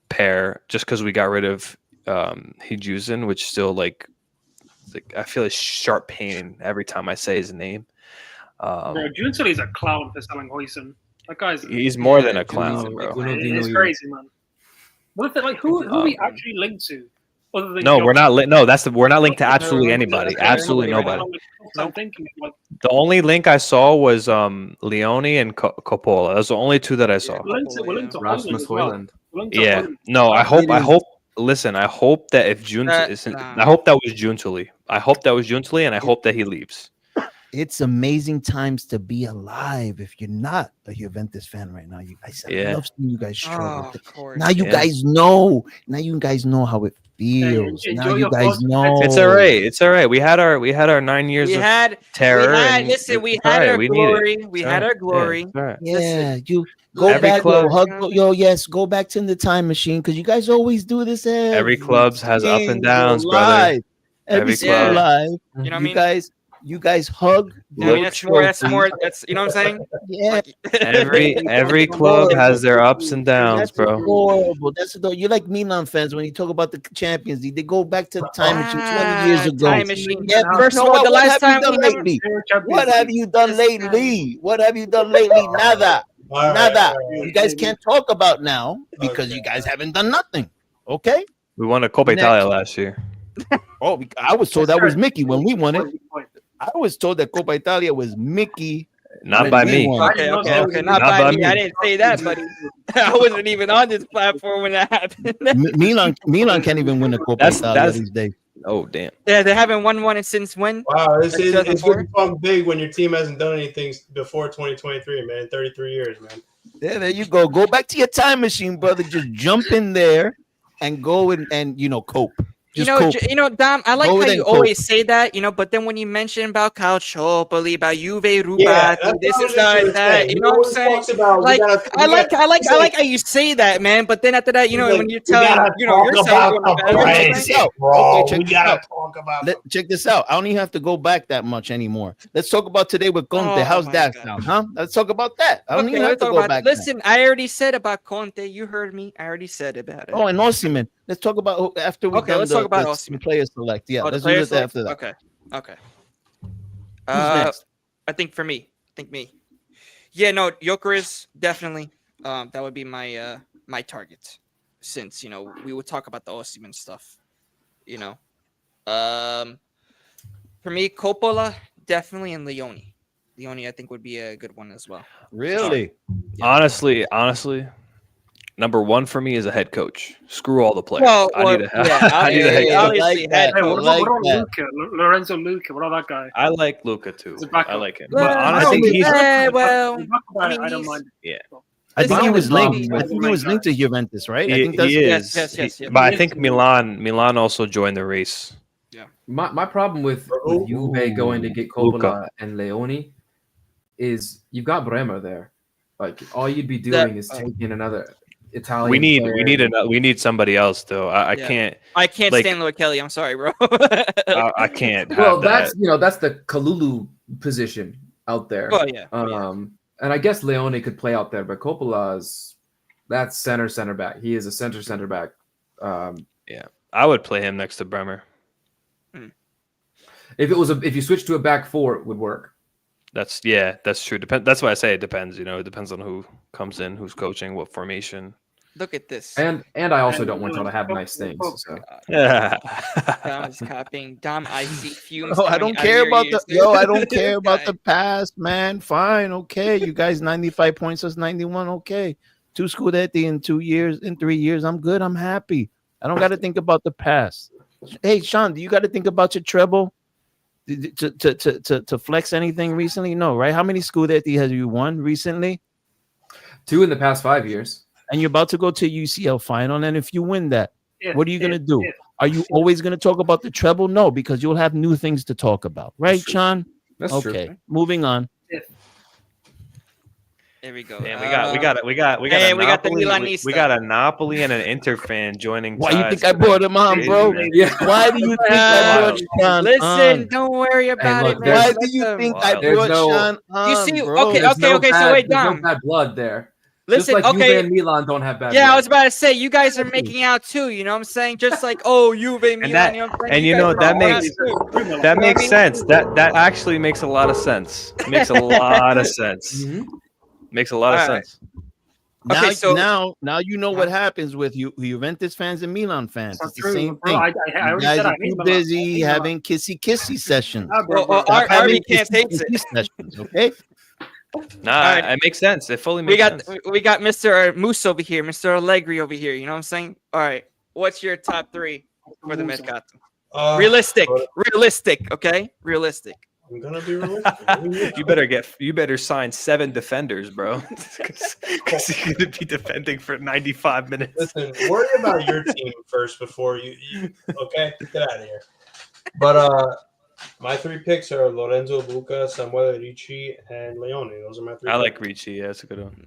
pair just because we got rid of Hijusen, which still like I feel a sharp pain every time I say his name. Bro, Junsel's a clown for selling Hoyson. That guy's He's more than a clown, bro. it's crazy, man. What if like who are we actually linked to? Other than No, Joe? we're not. We're not linked to absolutely anybody. Absolutely nobody. I'm thinking like The only link I saw was Leone and Coppola. Those are the only two that I saw. we're linked to Rasmus Holland as Højlund. well. We're linked to Yeah. Holland. No, I hope. Listen, I hope that if Jun, Nah. I hope that was Juntuli. I hope that was Juntuli, and I hope that he leaves. It's amazing times to be alive if you're not a Juventus fan right now. You guys, I Yeah. love seeing you guys struggle. Oh, of course. Now you Yeah. guys know. Now you guys know how it feels. enjoy Now you your guys thoughts. know. It's all right. It's all right. We had our 9 years We of had terror. listen, we it's all had right. our We need it. glory. We It's had all our right. glory. Yeah, it's all right. Yeah, Listen, you go every back, club- go back to the time machine because you guys always do this. Every clubs has up and single downs, brother. live. Every Every single club. live. You know what I You mean? you guys hug. I mean, look that's more. That's trophy. more. That's you know what I'm saying. Yeah, Every club has their ups and downs, that's bro. horrible. You're like Milan fans when you talk about the Champions League. They go back to the time machine 20 years ago. Time machine. Yeah, First you of know all, the what last have you time done we never. lately? Champions What have League. you done This lately? What have you done lately? Nada. All right, Nada. all right. You guys can't talk about now because Okay. you guys haven't done nothing. Okay? We won a Coppa Next. Italia last year. Oh, I was told that was Mickey when we won it. Point. I was told that Coppa Italia was Mickey. Not when by we me. won. Okay. Not, Not by by me. me. I didn't say that, buddy. I wasn't even on this platform when that happened. Milan can't even win a Coppa That's- Italia that's- these days. Oh damn. Yeah, they haven't won one since when? Wow, it's good 2004? to talk big when your team hasn't done anything before 2023, man. 33 years, man. Yeah, there you go. Go back to your time machine, brother. Just jump in there and go and cope. Just cope. Dom, I like Go how with you it, cope. always say that, but then when you mention about Calcio, about Juve, Yeah, Rubati, that's this what I is was just gonna that, say. you know what I'm saying? Talks about, Like, I like how you say that, man. But then after that, when you're telling, yourself, Okay, check we this gotta out. talk about Check this out. I don't even have to go back that much anymore. Let's talk about today with Conte. Oh, How's my that God. sound, huh? Let's talk about that. I don't Okay, even have let's to talk go about back. Listen, I already said about Conte. You heard me. I already said about it. Oh, and Osimhen. Let's talk about after we Okay, done let's talk about the Osimhen. player select. Yeah, Oh, the let's do player it select? after that. Okay. Who's next? I think for me. Yeah, no, Gyökeres definitely. That would be my my target, since we would talk about the Osimhen stuff. For me, Coppola definitely, and Leone. Leone, I think, would be a good one as well. Really? Honestly, number one for me is a head coach. Screw all the players. Well, I need a obviously, head coach. obviously, Like that. Hey, I what like about that. Luca? Lorenzo Luca? What about that guy? I like Luca too. He's a backup. I like him. Well, But I honestly, think he's- well, I mean, I don't he's- mind. I think he was Listen, linked. I think he was linked to Juventus, right? I he, think that's he is. Yes. But I think Milan also joined the race. My problem with Juve going to get Coppola and Leone is you've got Bremer there. Like all you'd be doing is taking another Italian. We player. we need somebody else though. I Yeah. can't. I can't Like- stand Lloyd Kelly. I'm sorry, bro. I can't. Well, have that. that's the Kalulu position out there. Well, yeah. And I guess Leone could play out there, but Coppola's that's center back. He is a center back. I would play him next to Bremer. If you switch to a back four, it would work. That's true. That's why I say it depends. It depends on who comes in, who's coaching, what formation. Look at this. And I also don't want y'all to have nice things. So. Yeah. Dom is copying. Dom, I see fumes. Oh, I coming don't out of care your about ears, the dude. I don't care about Guy. the past, man. Fine, okay. You guys 95 points, us 91. Okay. 2 Scudetti in 2 years, in 3 years. I'm good. I'm happy. I don't got to think about the past. Hey, Sean, do you got to think about your treble to flex anything recently? No, right? How many Scudetti has you won recently? 2 in the past 5 years. And you're about to go to UCL final. And if you win that, what are you going to do? Yeah. Are you always going to talk about the treble? No, because you'll have new things to talk about. Right, That's true. Sean? That's Okay, true. moving on. There we go. Damn, we got Hey, a we got the Napoli, Milanista. we got a Napoli and an Inter fan joining. Why you sides think I today. brought him on, bro? Man. Yeah. Why do you think I brought Sean Listen, on? don't worry about look, it, man. Why there's- do you think I There's brought no- Sean on, see- bro? okay, There's so wait, there's Dom. no bad blood there. Listen, Just like okay. Juve and Milan don't have bad. Yeah, I blood. was about to say you guys are making out too. You know what I'm saying? Just like Juve, Milan. that- you know what I'm saying? and You you guys know, are that making out makes- too. That You know makes what I mean? sense. That actually makes a lot of sense. Makes a lot of sense. Mhm. Makes a lot of All right. sense. Now, Okay, so- now you know what happens with you Juventus fans and Milan fans. That's It's the true, same bro. thing. I You already guys said I are hate too Milan. I busy hate Milan. having kissy sessions. Nah, bro, Well, bro. Arby Having can't take it. sessions, okay? Nah, All right. it makes sense. It fully We makes got sense. we got Mr. Moose over here, Mr. Allegri over here. You know what I'm saying? All right. What's your top 3 for the Mercato? Realistic. Okay? Realistic. I'm gonna be realistic. You better sign 7 defenders, bro. Because you're gonna be defending for 95 minutes. Listen, worry about your team first before you okay? Get out of here. But my 3 picks are Lorenzo Luca, Samuel Ricci, and Leone. Those are my 3 I like picks. Ricci. Yeah, that's a good one.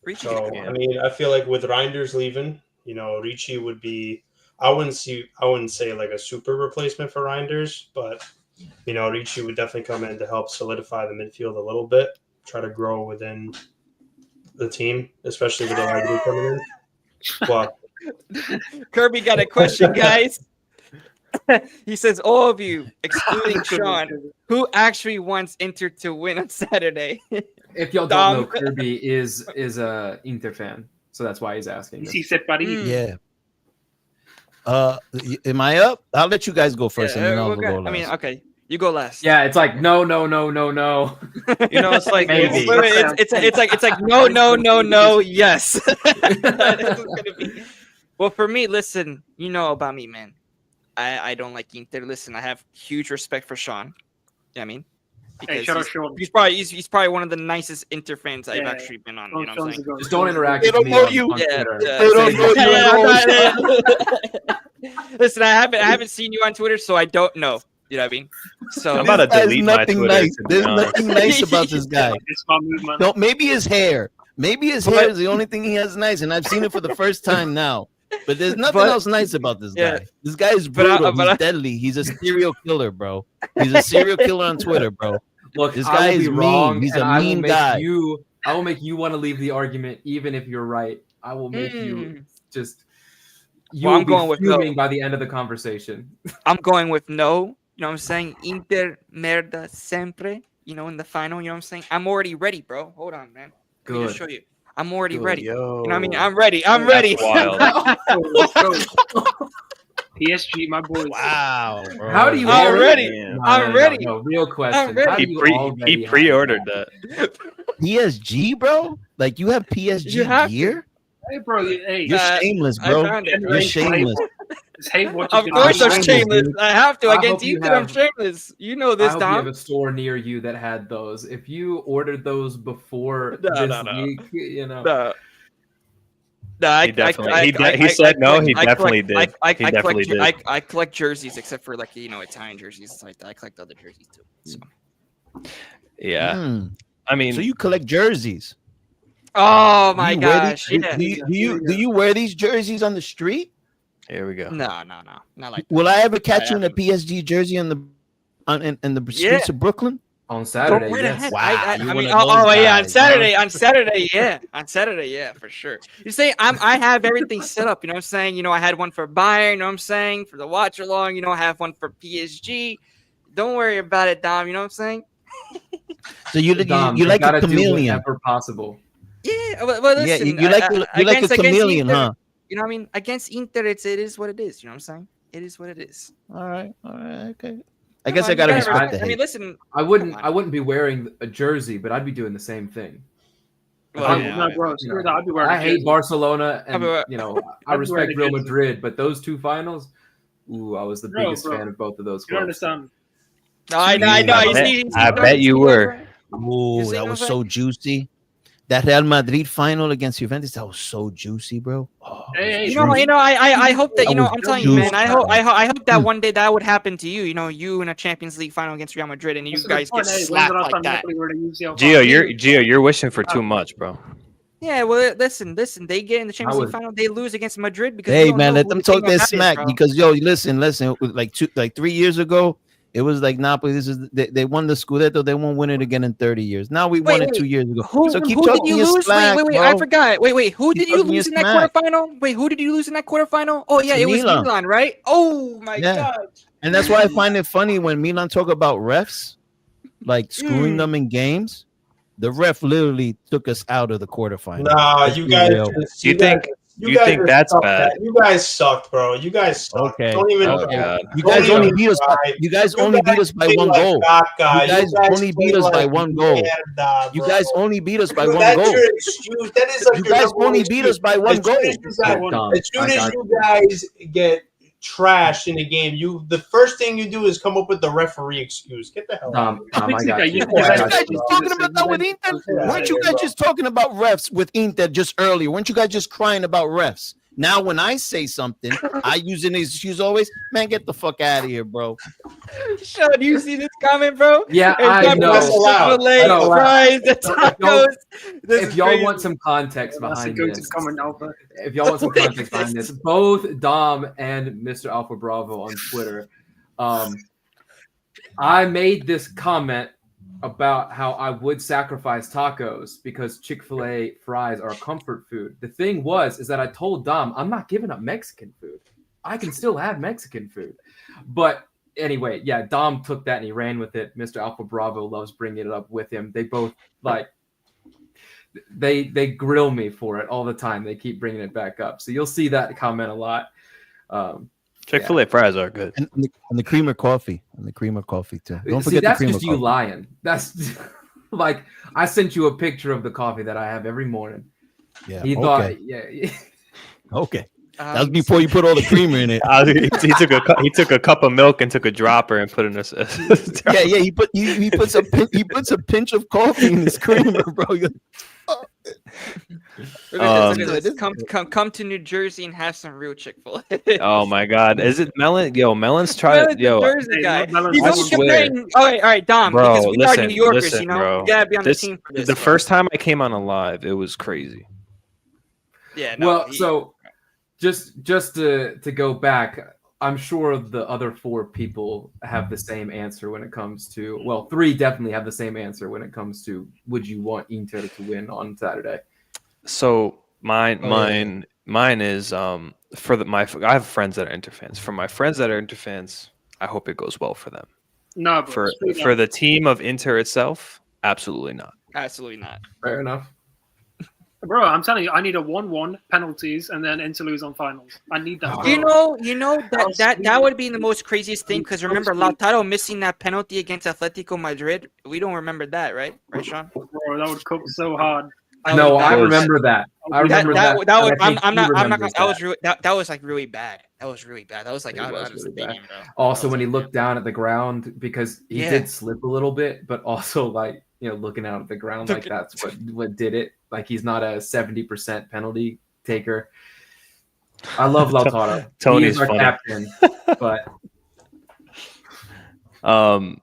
Ricci. So Yeah. I mean, I feel like with Reinders leaving, Ricci would be. I wouldn't say like a super replacement for Reinders, but Ricci would definitely come in to help solidify the midfield a little bit, try to grow within the team, especially with Allegri coming in. Well, Kirby got a question, guys. He says, all of you, excluding Sean, who actually wants Inter to win on Saturday? If y'all don't know, Kirby is a Inter fan, so that's why he's asking. Ici, c'est Paris. Yeah. Am I up? I'll let you guys go first, and then I'll go last. I mean, okay, you go last. Yeah, it's like no. It's like Maybe. It's like no, yes. That's what it's gonna be. Well, for me, listen, you know about me, man. I don't like Inter. Listen, I have huge respect for Sean. You know what I mean? Hey, shout out Sean. He's probably one of the nicest Inter fans I've Yeah. actually been on. You know what I'm saying? Just don't interact They with don't me know on, you. on Yeah, Twitter. They don't know you at all. Listen, I haven't seen you on Twitter, so I don't know. You know what I mean? So I'm about to There's delete my nothing Twitter. nice. to be There's honest. nothing nice about this guy. It's my movement. No, maybe his hair. Maybe his hair is the only thing he has nice, and I've seen it for the first time now. But there's nothing else nice about this Yeah. guy. This guy is But I- brutal. but He's I- deadly. He's a serial killer, bro. He's a serial killer on Twitter, bro. Look, This I guy will be is wrong. mean. He's and a I will mean make guy. I will make you want to leave the argument, even if you're right. I will make you just. You Well, will I'm be going with no. fuming by the end of the conversation. I'm going with no. You know what I'm saying? Inter merda sempre. You know, in the final. You know what I'm saying? I'm already ready, bro. Hold on, man. Let me just show you. I'm already ready. Yo. You know what I mean? I'm ready. I'm ready. Wild. Let's go. PSG, my boys. Wow, bro. How do you I'm already? ready. No, I'm ready. No, real question. ready. How do He you pre already he have pre-ordered that? that. PSG, bro? Like you have PSG You have to. gear? Hey, bro. Hey, You're shameless, I bro. found it. You're shameless. just hate what Of you course, I'm shameless, shameless. dude. I have to. I Against hope you Inter, I'm have- shameless. You know I this, hope you have Dom. a store near you that had those. If you ordered those before No, this no. week, you know. No, He definitely- he said no, he definitely did. He definitely did. I collect jerseys, except for like Italian jerseys. It's like that. I collect other jerseys too. So. Yeah. Hmm. I mean, So you collect jerseys. Oh Do my you wear gosh! these- Yeah. do you wear these jerseys on the street? here we go. No, not like that. Will I ever catch you in a haven't. PSG jersey in the streets Yeah. of Brooklyn? On Saturday, Where the yes. heck? Wow, I you're mean, one of those yeah, on guys, Saturday, on Saturday, yeah, for sure. You say I have everything set up. You know what I'm saying? I had one for Bayern. You know what I'm saying? For the watch along. I have one for PSG. Don't worry about it, Dom. You know what I'm saying? So you Dom, like a gotta do chameleon? whatever possible. Yeah, well, Yeah, listen. you like a against chameleon, Inter, huh? You know what I mean? Against Inter, it is what it is. You know what I'm saying? It is what it is. All right, okay. I guess I gotta You respect the I mean, hate. listen. I Come wouldn't on. be wearing a jersey, but I'd be doing the same thing. Well, No, yeah, bro, screw that. I'd be wearing I a hate jersey. Barcelona, and I'd I I'd be respect wearing a Real jersey. Madrid, but those two finals, I was the Bro, biggest bro. fan of both of those You don't clubs. understand. No, I know. I bet you were. Oh, see that what was I'm so juicy. That Real Madrid final against Juventus, that was so juicy, bro. Oh, Hey, I hope that That was I'm telling you, man. juicy. I hope that one day that would happen to you. You in a Champions League final against Real Madrid, and you That's a good guys point. get Hey, when's the slapped last like time that. Napoli were in the UCL Gio, you're wishing for too much, bro. Yeah, well, listen. They get in the Champions League would- final, they lose against Madrid because Hey you don't man, know let who them the king talk of their that is, smack bro. because listen. Like 3 years ago, It was like Napoli. They won the Scudetto. They won't win it again in 30 years. Now we won it 2 years ago. Who So keep did talking you your lose? smack, Wait, bro. I forgot. Wait, who Keep did you talking your lose in that smack. quarterfinal? Wait, who did you lose in that quarterfinal? Oh yeah, it was Milan. Milan, right? Oh my Yeah. god. And that's why I find it funny when Milan talk about refs, like screwing them in games. The ref literally took us out of the quarterfinal. Nah, Let's you be guys. real. Just, You think guys that's sucked, bad? You guys sucked, bro. You guys sucked. Okay. Don't even. Oh, Okay. God. You Don't guys even only beat us. try. You guys You only guys beat us by play one like goal. Gaga. You guys only play beat us by like one goal. mierda, You bro. guys only beat us by Dude, one that's goal. your excuse. That is like You your guys number one only beat excuse. us by one As soon goal. as you guys, Dom, as soon I as got you you. guys get trashed in a game, the first thing you do is come up with the referee excuse. Get the hell out. Tom, I got you. You Weren't I you got guys you. just talking about that with Inter? Weren't you guys just talking about refs with Inter just earlier? Weren't you guys just crying about refs? Now, when I say something, I use an excuse always. Man, get the fuck out of here, bro. Sean, do you see this comment, bro? Yeah, Hey, I talking know. about That's allowed. Chick-fil-A, That's allowed. fries, the So if y'all- tacos. This If is y'all crazy. want some context That's a behind go-to this, comment now, but if y'all want some context behind this, both Dom and Mr. Alpha Bravo on Twitter, I made this comment about how I would sacrifice tacos because Chick-fil-A fries are comfort food. The thing is that I told Dom I'm not giving up Mexican food. I can still have Mexican food. But anyway, yeah, Dom took that and he ran with it. Mr. Alpha Bravo loves bringing it up with him. They both they grill me for it all the time. They keep bringing it back up. So you'll see that comment a lot. Chick-fil-A fries are good. And the creamer coffee. And the creamer coffee, too. Don't See, forget the that's creamer just coffee. you lying. That's like I sent you a picture of the coffee that I have every morning. Yeah. He Okay. thought, yeah. Okay. That was before you put all the creamer in it. He took a cup of milk and took a dropper and put in a. Yeah. He puts a pinch of coffee in his creamer, bro. Look at this, look at this- this. Come to New Jersey and have some real Chick-fil-A. Oh my God! Is it Melon? Yo, Melon's trying. Melon's Yo, a Jersey Hey, guy. Melon's He's I only swear. comparing. All right, Dom. Bro, because we are listen, New Yorkers, listen, you know. bro. You gotta be on This- the team for this. the bro. first time I came on a live, it was crazy. Yeah. No, Well, so just to go back, I'm sure the other four people have the same answer when it comes to. Well, three definitely have the same answer when it comes to would you want Inter to win on Saturday? So mine is for I have friends that are Inter fans. For my friends that are Inter fans, I hope it goes well for them. no, bro. For the team of Inter itself, absolutely not. absolutely not. Fair enough. Bro, I'm telling you, I need a 1-1 penalties and then Inter lose on finals. I need that. You bro. know that would be the most craziest thing because remember Lautaro missing that penalty against Atletico Madrid. We don't remember that, right, Sean? Bro, that would cook so hard. No, I was- remember that. I remember that. That was, and I think I'm he not. remembers That was really. That was like really bad. That was really bad. That was like It out was of the really bad. stadium, bro. Also, That was when he like- looked down at the ground, because he Yeah. did slip a little bit, but also like looking out at the ground, like that's what did it. Like he's not a 70% penalty taker. I love Lautaro. Tony's he is our funny. captain, but I'm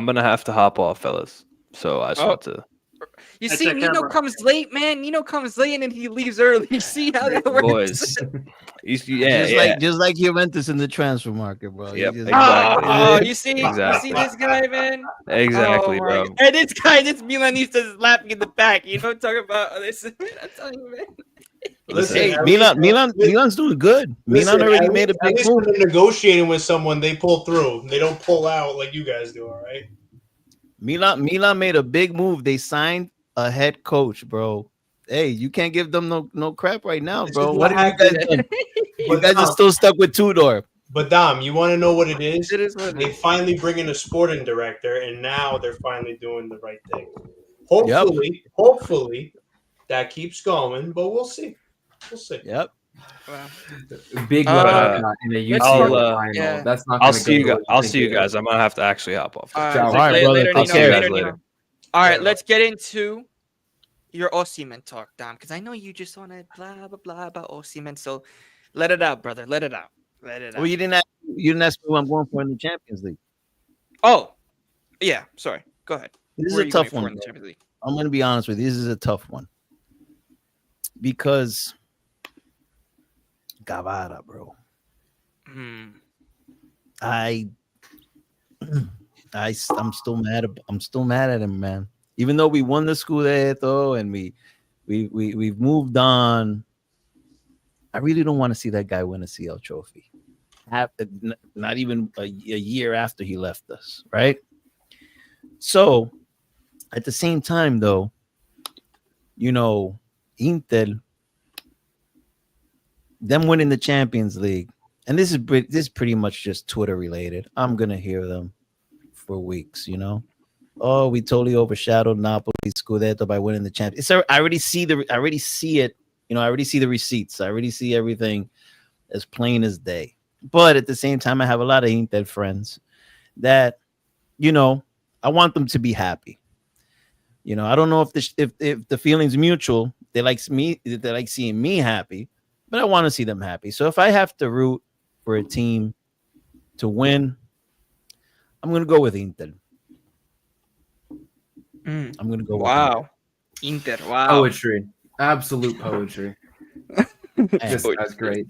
gonna have to hop off, fellas. So I just Oh. want to. You That's see, okay, Nino bro. comes late, man. Nino comes late and then he leaves early. You see how that works? Boys, Just like Juventus in the transfer market, bro. You Yep, just- exactly. Oh, you see Exactly. this guy, man. Exactly, Oh, my bro. God. And this guy, this Milanista is laughing in the back. You know what I'm talking about? This, I'm telling you, man. Listen, Hey, at Milan's doing good. Listen, Milan already at made a least- at big least move. when they're negotiating with someone, they pull through. They don't pull out like you guys do. All right. Milan made a big move. They signed a head coach, bro. Hey, you can't give them no crap right now, This bro. is What what have you guys happened. done? You But guys are Dom, still stuck with Tudor. but Dom, you want to know what it is? It is what it They is. finally bring in a sporting director, and now they're finally doing the right thing. Hopefully, that keeps going, but we'll see. We'll see. Yep. Wow. big Uh, in a let's UCL go. final. Yeah. That's not. I'll gonna see you go guys. the way I'll think see you it guys. is. I'm gonna have to actually hop off. All right, Ciao. All right, brother. later, Take Nino, care. later, Later. Nino. All right, Later. let's get into your Osimhen talk, Dom, because I know you just want to blah blah blah about Osimhen. So let it out, brother. Let it out. Let it out. Well, you didn't ask me who I'm going for in the Champions League. Oh, yeah. Sorry. Go ahead. This Who are is a you tough going for one. in the Bro. Champions League? I'm going to be honest with you. This is a tough one because Gavara, bro. Hmm. I I'm still mad. I'm still mad at him, man. Even though we won the Scudetto and we've moved on, I really don't want to see that guy win a CL trophy. Not even a year after he left us, right? So at the same time, though, you know, Inter, them winning the Champions League, and this is pretty much just Twitter related. I'm gonna hear them for weeks, you know. Oh, we totally overshadowed Napoli Scudetto by winning the Champions. I already see it. You know, I already see the receipts. I already see everything as plain as day. But at the same time, I have a lot of Inter friends that, you know, I want them to be happy. You know, I don't know if the feeling's mutual. They like seeing me happy, but I want to see them happy. So if I have to root for a team to win, I'm gonna go with Inter. I'm gonna go. Wow, Inter. Wow, Poetry, absolute poetry. This guy's great.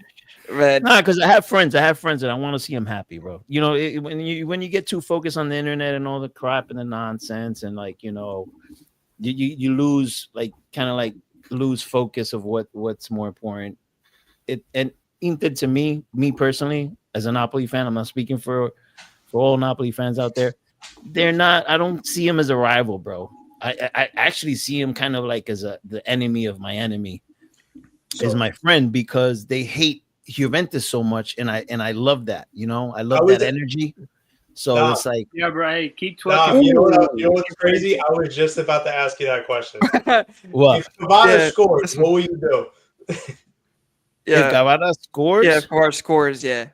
man. Nah, because I have friends and I want to see them happy, bro. You know, when you get too focused on the internet and all the crap and the nonsense, and like, you know, you lose lose focus of what's more important. And Inter, to me personally, as a Napoli fan, I'm not speaking for all Napoli fans out there. They're not. I don't see him as a rival, bro. I actually see him kind of like as the enemy of my enemy, as my friend, because they hate Juventus so much, and I love that. You know, I love that energy. So it's like, yeah, bro. Hey, keep twerking. You know what's crazy? I was just about to ask you that question. what? If Cavada scores, what will you do? If Cavada scores, yeah, if Cavada scores, yeah.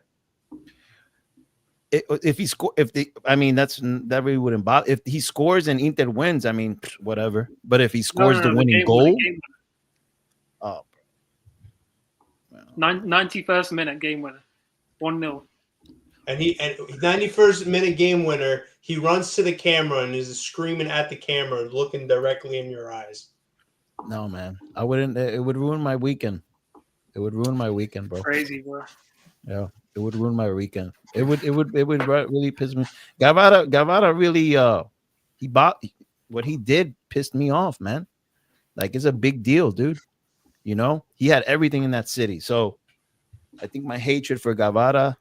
If he score, that really wouldn't bother. If he scores and Inter wins, I mean, whatever. But if he scores the winning goal, oh, 91st minute game winner, 1-0. And 91st minute game winner, he runs to the camera and is screaming at the camera, looking directly in your eyes. No, man, I wouldn't. It would ruin my weekend. It would ruin my weekend, bro. Crazy, bro. Yeah, it would ruin my weekend. It would really piss me. Gavara really he bought what he did pissed me off, man. Like, it's a big deal, dude. You know, he had everything in that city. So I think my hatred for Gavara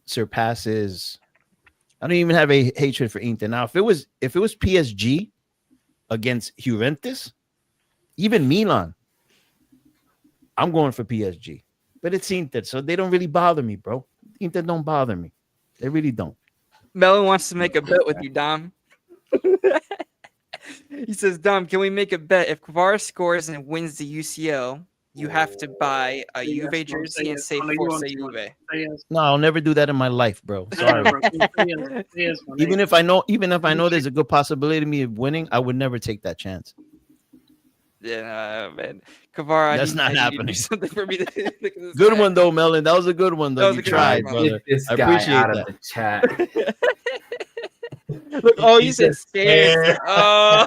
surpasses. I don't even have a hatred for Inter. Now, if it was PSG against Juventus, even Milan, I'm going for PSG. But it's Inter, so they don't really bother me, bro. Inter don't bother me. They really don't. Melon wants to make a bet with you, Dom. He says, Dom, can we make a bet? If Kvara scores and wins the UCL, you have to buy a Juve jersey and say Forza Juve. No, I'll never do that in my life, bro. Sorry. Even if I know there's a good possibility of me winning, I would never take that chance. Yeah, man. Kvara, that's not happening. Something for me to good one though, Melon. That was a good one though. You tried, brother. Get this guy appreciate out of the chat. Look, he said scared. Oh.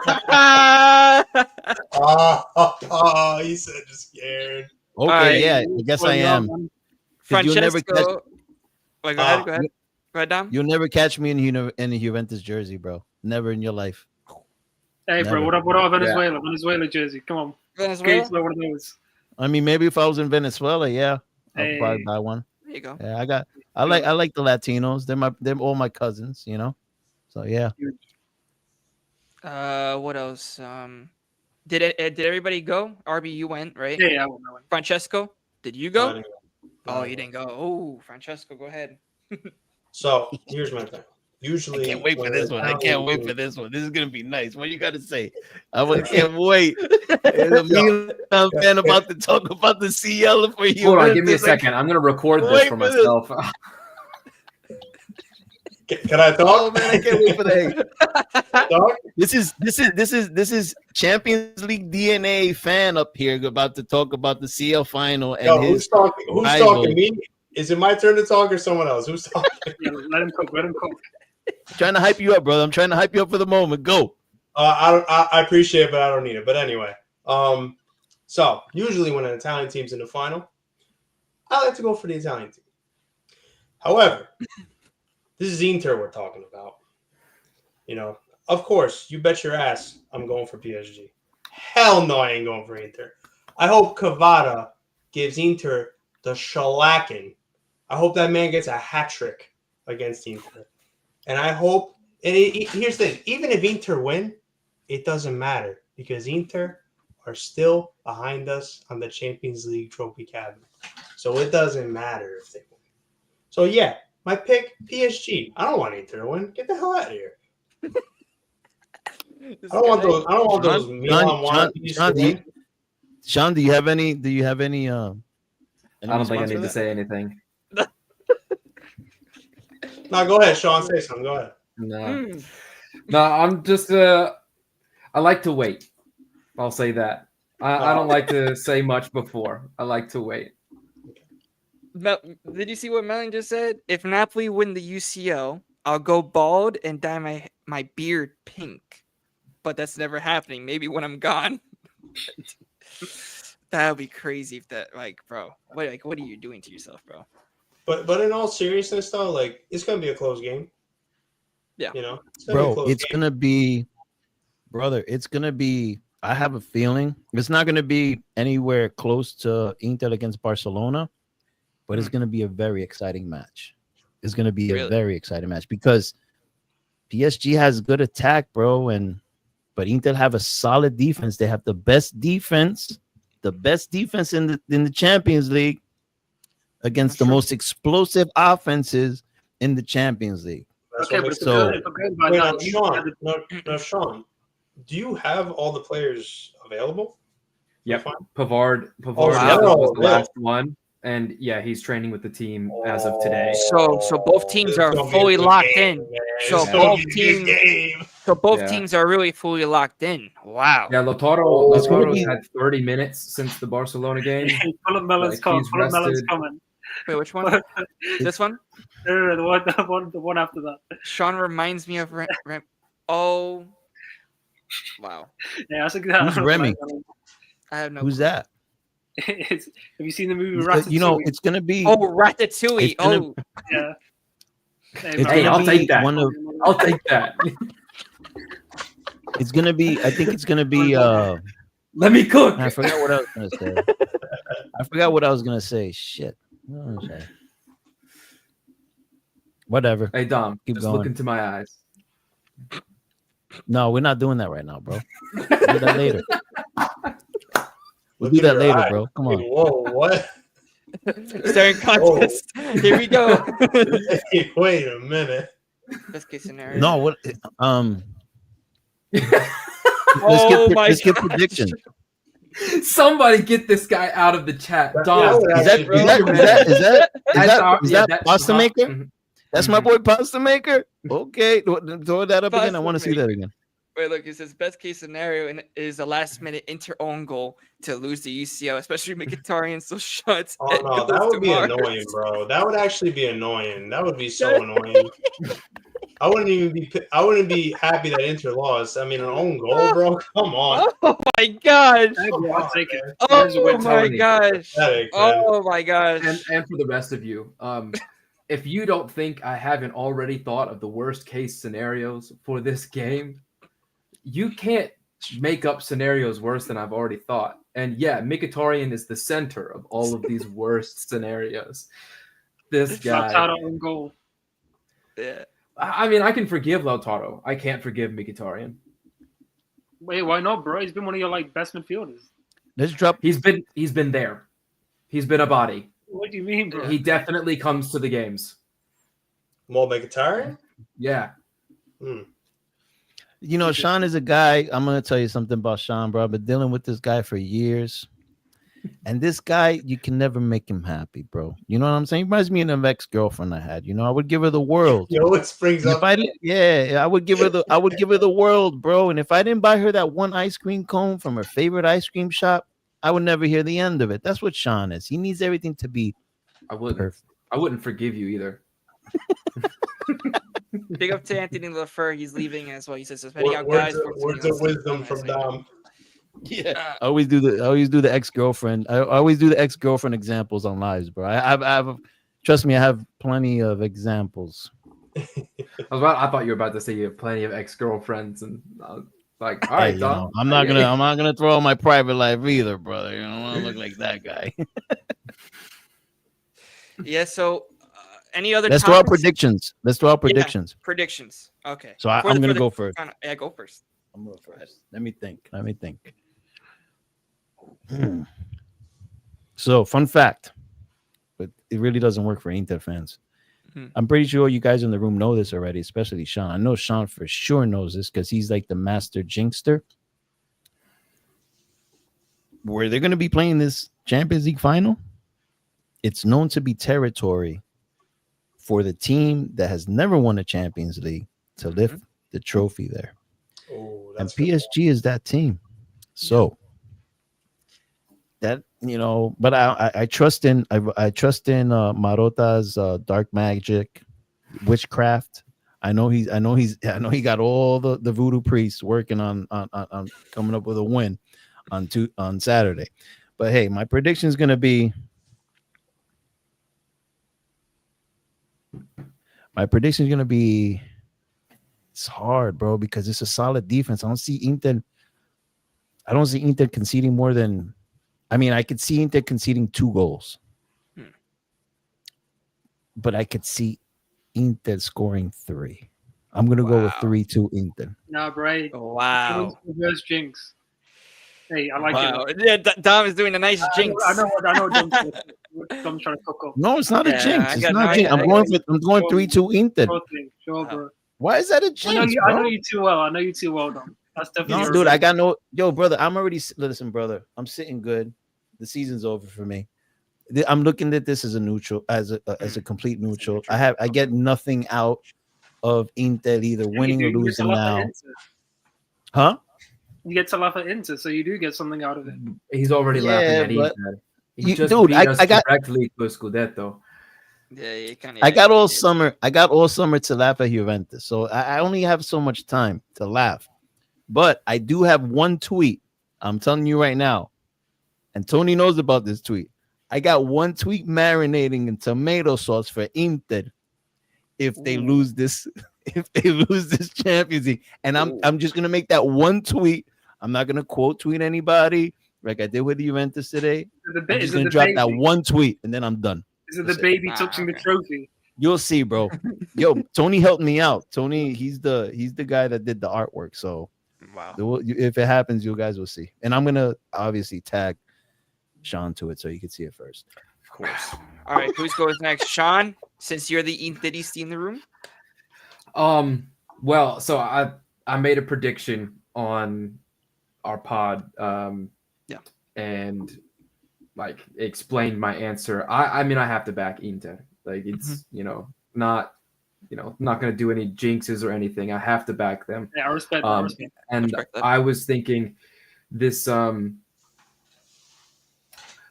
He said just scared. Okay, right. Yeah, I guess I am. Francesco. Go ahead. Go ahead, Dom. You'll never catch me in a Juventus jersey, bro. Never in your life. Hey, never. Bro, what about Venezuela? Yeah. Venezuela jersey. Come on. Venezuela? One of those. I mean, maybe if I was in Venezuela, yeah, I'll probably buy one. There you go. Yeah, I like the Latinos. They're all my cousins, you know. So yeah. What else? Did everybody go? RB, you went, right? Yeah, I went. Francesco, did you go? Oh, you didn't go. Oh, Francesco, go ahead. So here's my thing. Usually, I can't wait for this one. I can't wait for this one. This is gonna be nice. What you got to say? I can't wait. The Milan fan about to talk about the CL for you. Hold on, give me a second. I'm gonna record this for myself. Can I talk? Oh man, I can't wait for the This is Champions League DNA fan up here about to talk about the CL final and who's talking? Who's talking? Me? Is it my turn to talk or someone else? Who's talking? Yeah, let him cook. Trying to hype you up, brother. I'm trying to hype you up for the moment. Go. I appreciate it, but I don't need it. But anyway, so usually when an Italian team's in the final, I like to go for the Italian team. However, This is Inter we're talking about. You know, of course, you bet your ass I'm going for PSG. Hell no, I ain't going for Inter. I hope Cavada gives Inter the shellacking. I hope that man gets a hat trick against Inter. And I hope, and here's the thing, even if Inter win, it doesn't matter because Inter are still behind us on the Champions League trophy cabinet. So it doesn't matter if they win. So yeah, my pick, PSG. I don't want Inter to win. Get the hell out of here. I don't want those Milan wannabes to win. Sean, do you have any? I don't think I need to say anything. No, go ahead, Sean. Say something. Go ahead. No, I'm just I like to wait. I'll say that. I don't like to say much before. I like to wait. Did you see what Melon just said? If Napoli win the UCL, I'll go bald and dye my beard pink. But that's never happening. Maybe when I'm gone. That would be crazy if that, bro. What are you doing to yourself, bro? But in all seriousness, though, like it's gonna be a close game. Yeah, you know, gonna be, brother. It's gonna be. I have a feeling it's not gonna be anywhere close to Inter against Barcelona, but it's gonna be a very exciting match. It's gonna be a very exciting match because PSG has good attack, bro, but Inter have a solid defense. They have the best defense in the Champions League against the most explosive offenses in the Champions League. Okay, but Sean, do you have all the players available? Yep. Pavard was the last one. And yeah, he's training with the team as of today. So both teams are fully locked in. So both teams are really fully locked in. Wow. Yeah, Lautaro had 30 minutes since the Barcelona game. Melon's coming. Wait, which one? This one? No, the one after that. Sean reminds me of Oh, wow. Yeah, that's who's Remy? I have no. Who's that? Have you seen the movie Ratatouille? You know, it's gonna be. Oh, Ratatouille. Yeah. Hey, I'll take that. I'll take that. It's gonna be. I think it's gonna be. Let me cook. I forgot what I was gonna say. Shit. Whatever. Hey Dom, keep just going. look into my eyes. No, we're not doing that right now, bro. We'll do that later. We'll do that later, bro. Come on. Whoa, what? Staring contest. Here we go. Hey, wait a minute. Best case scenario. No, what? Let's get prediction. Somebody get this guy out of the chat. Dom, is that pasta maker? Mm-hmm. That's my boy pasta maker. Okay, throw that up again. I want to see that again. Wait, look, it says best case scenario and is a last minute Inter own goal to lose the UCL, especially Mkhitaryan still shuts. Oh no, that would be annoying, bro. That would actually be annoying. That would be so annoying. I wouldn't be happy that Inter lost. I mean, an own goal, bro. Come on. Oh my gosh. I'll take it. Oh my gosh. Oh my gosh. And for the rest of you, if you don't think I haven't already thought of the worst case scenarios for this game, you can't make up scenarios worse than I've already thought. And yeah, Mkhitaryan is the center of all of these worst scenarios. This guy. Lautaro on goal. Yeah. I mean, I can forgive Lautaro. I can't forgive Mkhitaryan. Wait, why not, bro? He's been one of your best midfielders. Let's drop. He's been there. He's been a body. What do you mean, bro? He definitely comes to the games. More Mkhitaryan? Yeah. You know, Sean is a guy. I'm gonna tell you something about Sean, bro. I've been dealing with this guy for years, and this guy, you can never make him happy, bro. You know what I'm saying? He reminds me of an ex-girlfriend I had. You know, I would give her the world. Yo, it springs up. I would give her the world, bro. And if I didn't buy her that one ice cream cone from her favorite ice cream shop, I would never hear the end of it. That's what Sean is. He needs everything to be perfect. I wouldn't forgive you either. Big up to Anthony LaFleur. He's leaving as well. He says, "Spending out Words guys." of wisdom from Dom. Yeah, I always do the ex-girlfriend. I always do the ex-girlfriend examples on lives, bro. I've trust me, I have plenty of examples. I thought you were about to say you have plenty of ex-girlfriends, and like, all right, Hey, Dom. I'm not gonna throw out my private life either, brother. I don't want to look like that guy. Yeah. So, any other Let's throw out topics? predictions. Let's throw out predictions. Predictions. Okay. So I'm gonna go first. Yeah, go first. I'm going first. Let me think. So, fun fact, but it really doesn't work for Inter fans. Mhm. I'm pretty sure you guys in the room know this already, especially Sean. I know Sean for sure knows this because he's like the master jinxter. Where they're going to be playing this Champions League final, it's known to be territory for the team that has never won a Champions League to lift the trophy there. Oh, And that's good. PSG is that team. So that, but I trust in I trust in Marota's dark magic, witchcraft. I know he got all the voodoo priests working on coming up with a win on Saturday. But hey, my prediction is gonna be it's hard, bro, because it's a solid defense. I don't see Inter conceding more than, I could see Inter conceding 2 goals. But I could see Inter scoring 3. I'm gonna go with 3-2 Inter. No, Bray. Wow. Reverse jinx. Hey, I like Wow. it. Yeah, Dom is doing a nice jinx. I know what Dom's trying to cook up. No, it's not a Yeah, jinx. I It's got not no a jinx. I'm idea. going 3-2 Inter. Sure, bro. Why is that a jinx, I know bro? you too well. Dom. That's definitely No, dude, I got no. Yo, brother, listen, brother. I'm sitting good. The season's over for me. I'm looking at this as a neutral, as a complete neutral. I get nothing out of Inter either winning or losing now. Huh? You get to laugh at Inter, so you do get something out of it. He's already laughing at but Inter. He just dude, beat us directly to Scudetto. Yeah, I got all summer. I got all summer to laugh at Juventus, so I only have so much time to laugh. But I do have one tweet. I'm telling you right now, and Tony knows about this tweet. I got one tweet marinating in tomato sauce for Inter if they lose this, Champions League. And I'm just gonna make that one tweet. I'm not gonna quote tweet anybody like I did with the Juventus today. I'm just gonna drop that one tweet and then I'm done. Is it the baby touching the trophy? You'll see, bro. Yo, Tony helped me out. Tony, he's the guy that did the artwork. So wow. If it happens, you guys will see. And I'm gonna obviously tag Sean to it so you can see it first. Of course. All right, who's goes next? Sean, since you're the Interist in the room. Well, so I made a prediction on our pod. And like explained my answer. I mean, I have to back Inter. Like it's not going to do any jinxes or anything. I have to back them. Yeah, I respect. And I was thinking this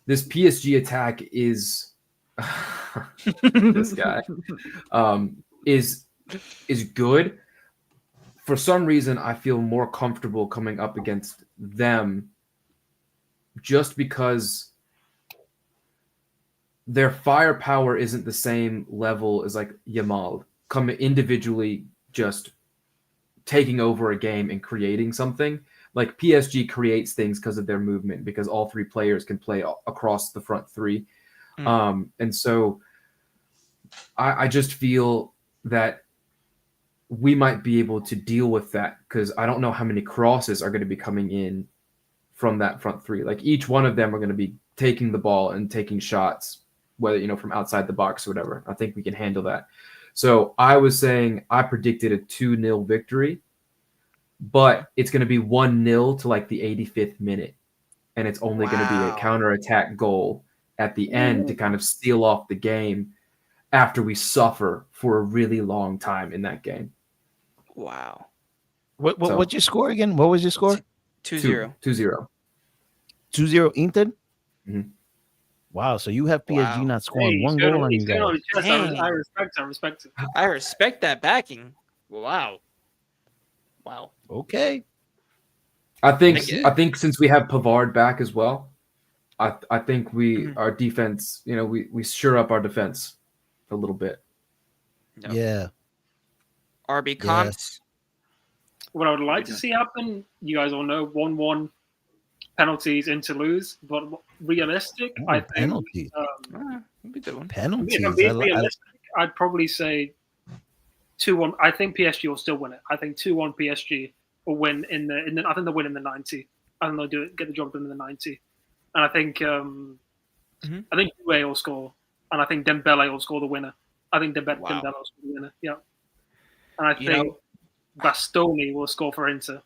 this PSG attack is this guy is good. For some reason, I feel more comfortable coming up against them just because their firepower isn't the same level as like Yamal coming individually, just taking over a game and creating something. Like PSG creates things because of their movement, because all 3 players can play across the front 3. And so I just feel that we might be able to deal with that, because I don't know how many crosses are going to be coming in from that front 3. Like each one of them are going to be taking the ball and taking shots, whether, from outside the box or whatever. I think we can handle that. So I was saying I predicted a 2-0 victory, but it's going to be 1-0 to like the 85th minute. And it's only going to be a counterattack goal at the end to kind of steal off the game after we suffer for a really long time in that game. Wow. What's your score again? What was your score? 2-0. 2-0. 2-0 Inter? Mm-hmm. Wow, so you have PSG not scoring one goal on you guys. I respect it. I respect that backing. Wow. Okay. I think since we have Pavard back as well, I think our defense, we shore up our defense a little bit. Yeah. RB comms. What I would like to see happen, you guys all know, 1-1 penalties into lose, but realistic, I think. Penalties. That'd be a good one. Penalties. If I'm being realistic, I'd probably say 2-1. I think PSG will still win it. I think 2-1 PSG will win in the. I think they'll win in the 90. I think they'll get the job done in the 90. And I think Juve will score, and I think Dembele will score the winner. I think Dembele will score the winner. Yeah, and I think Bastoni will score for Inter.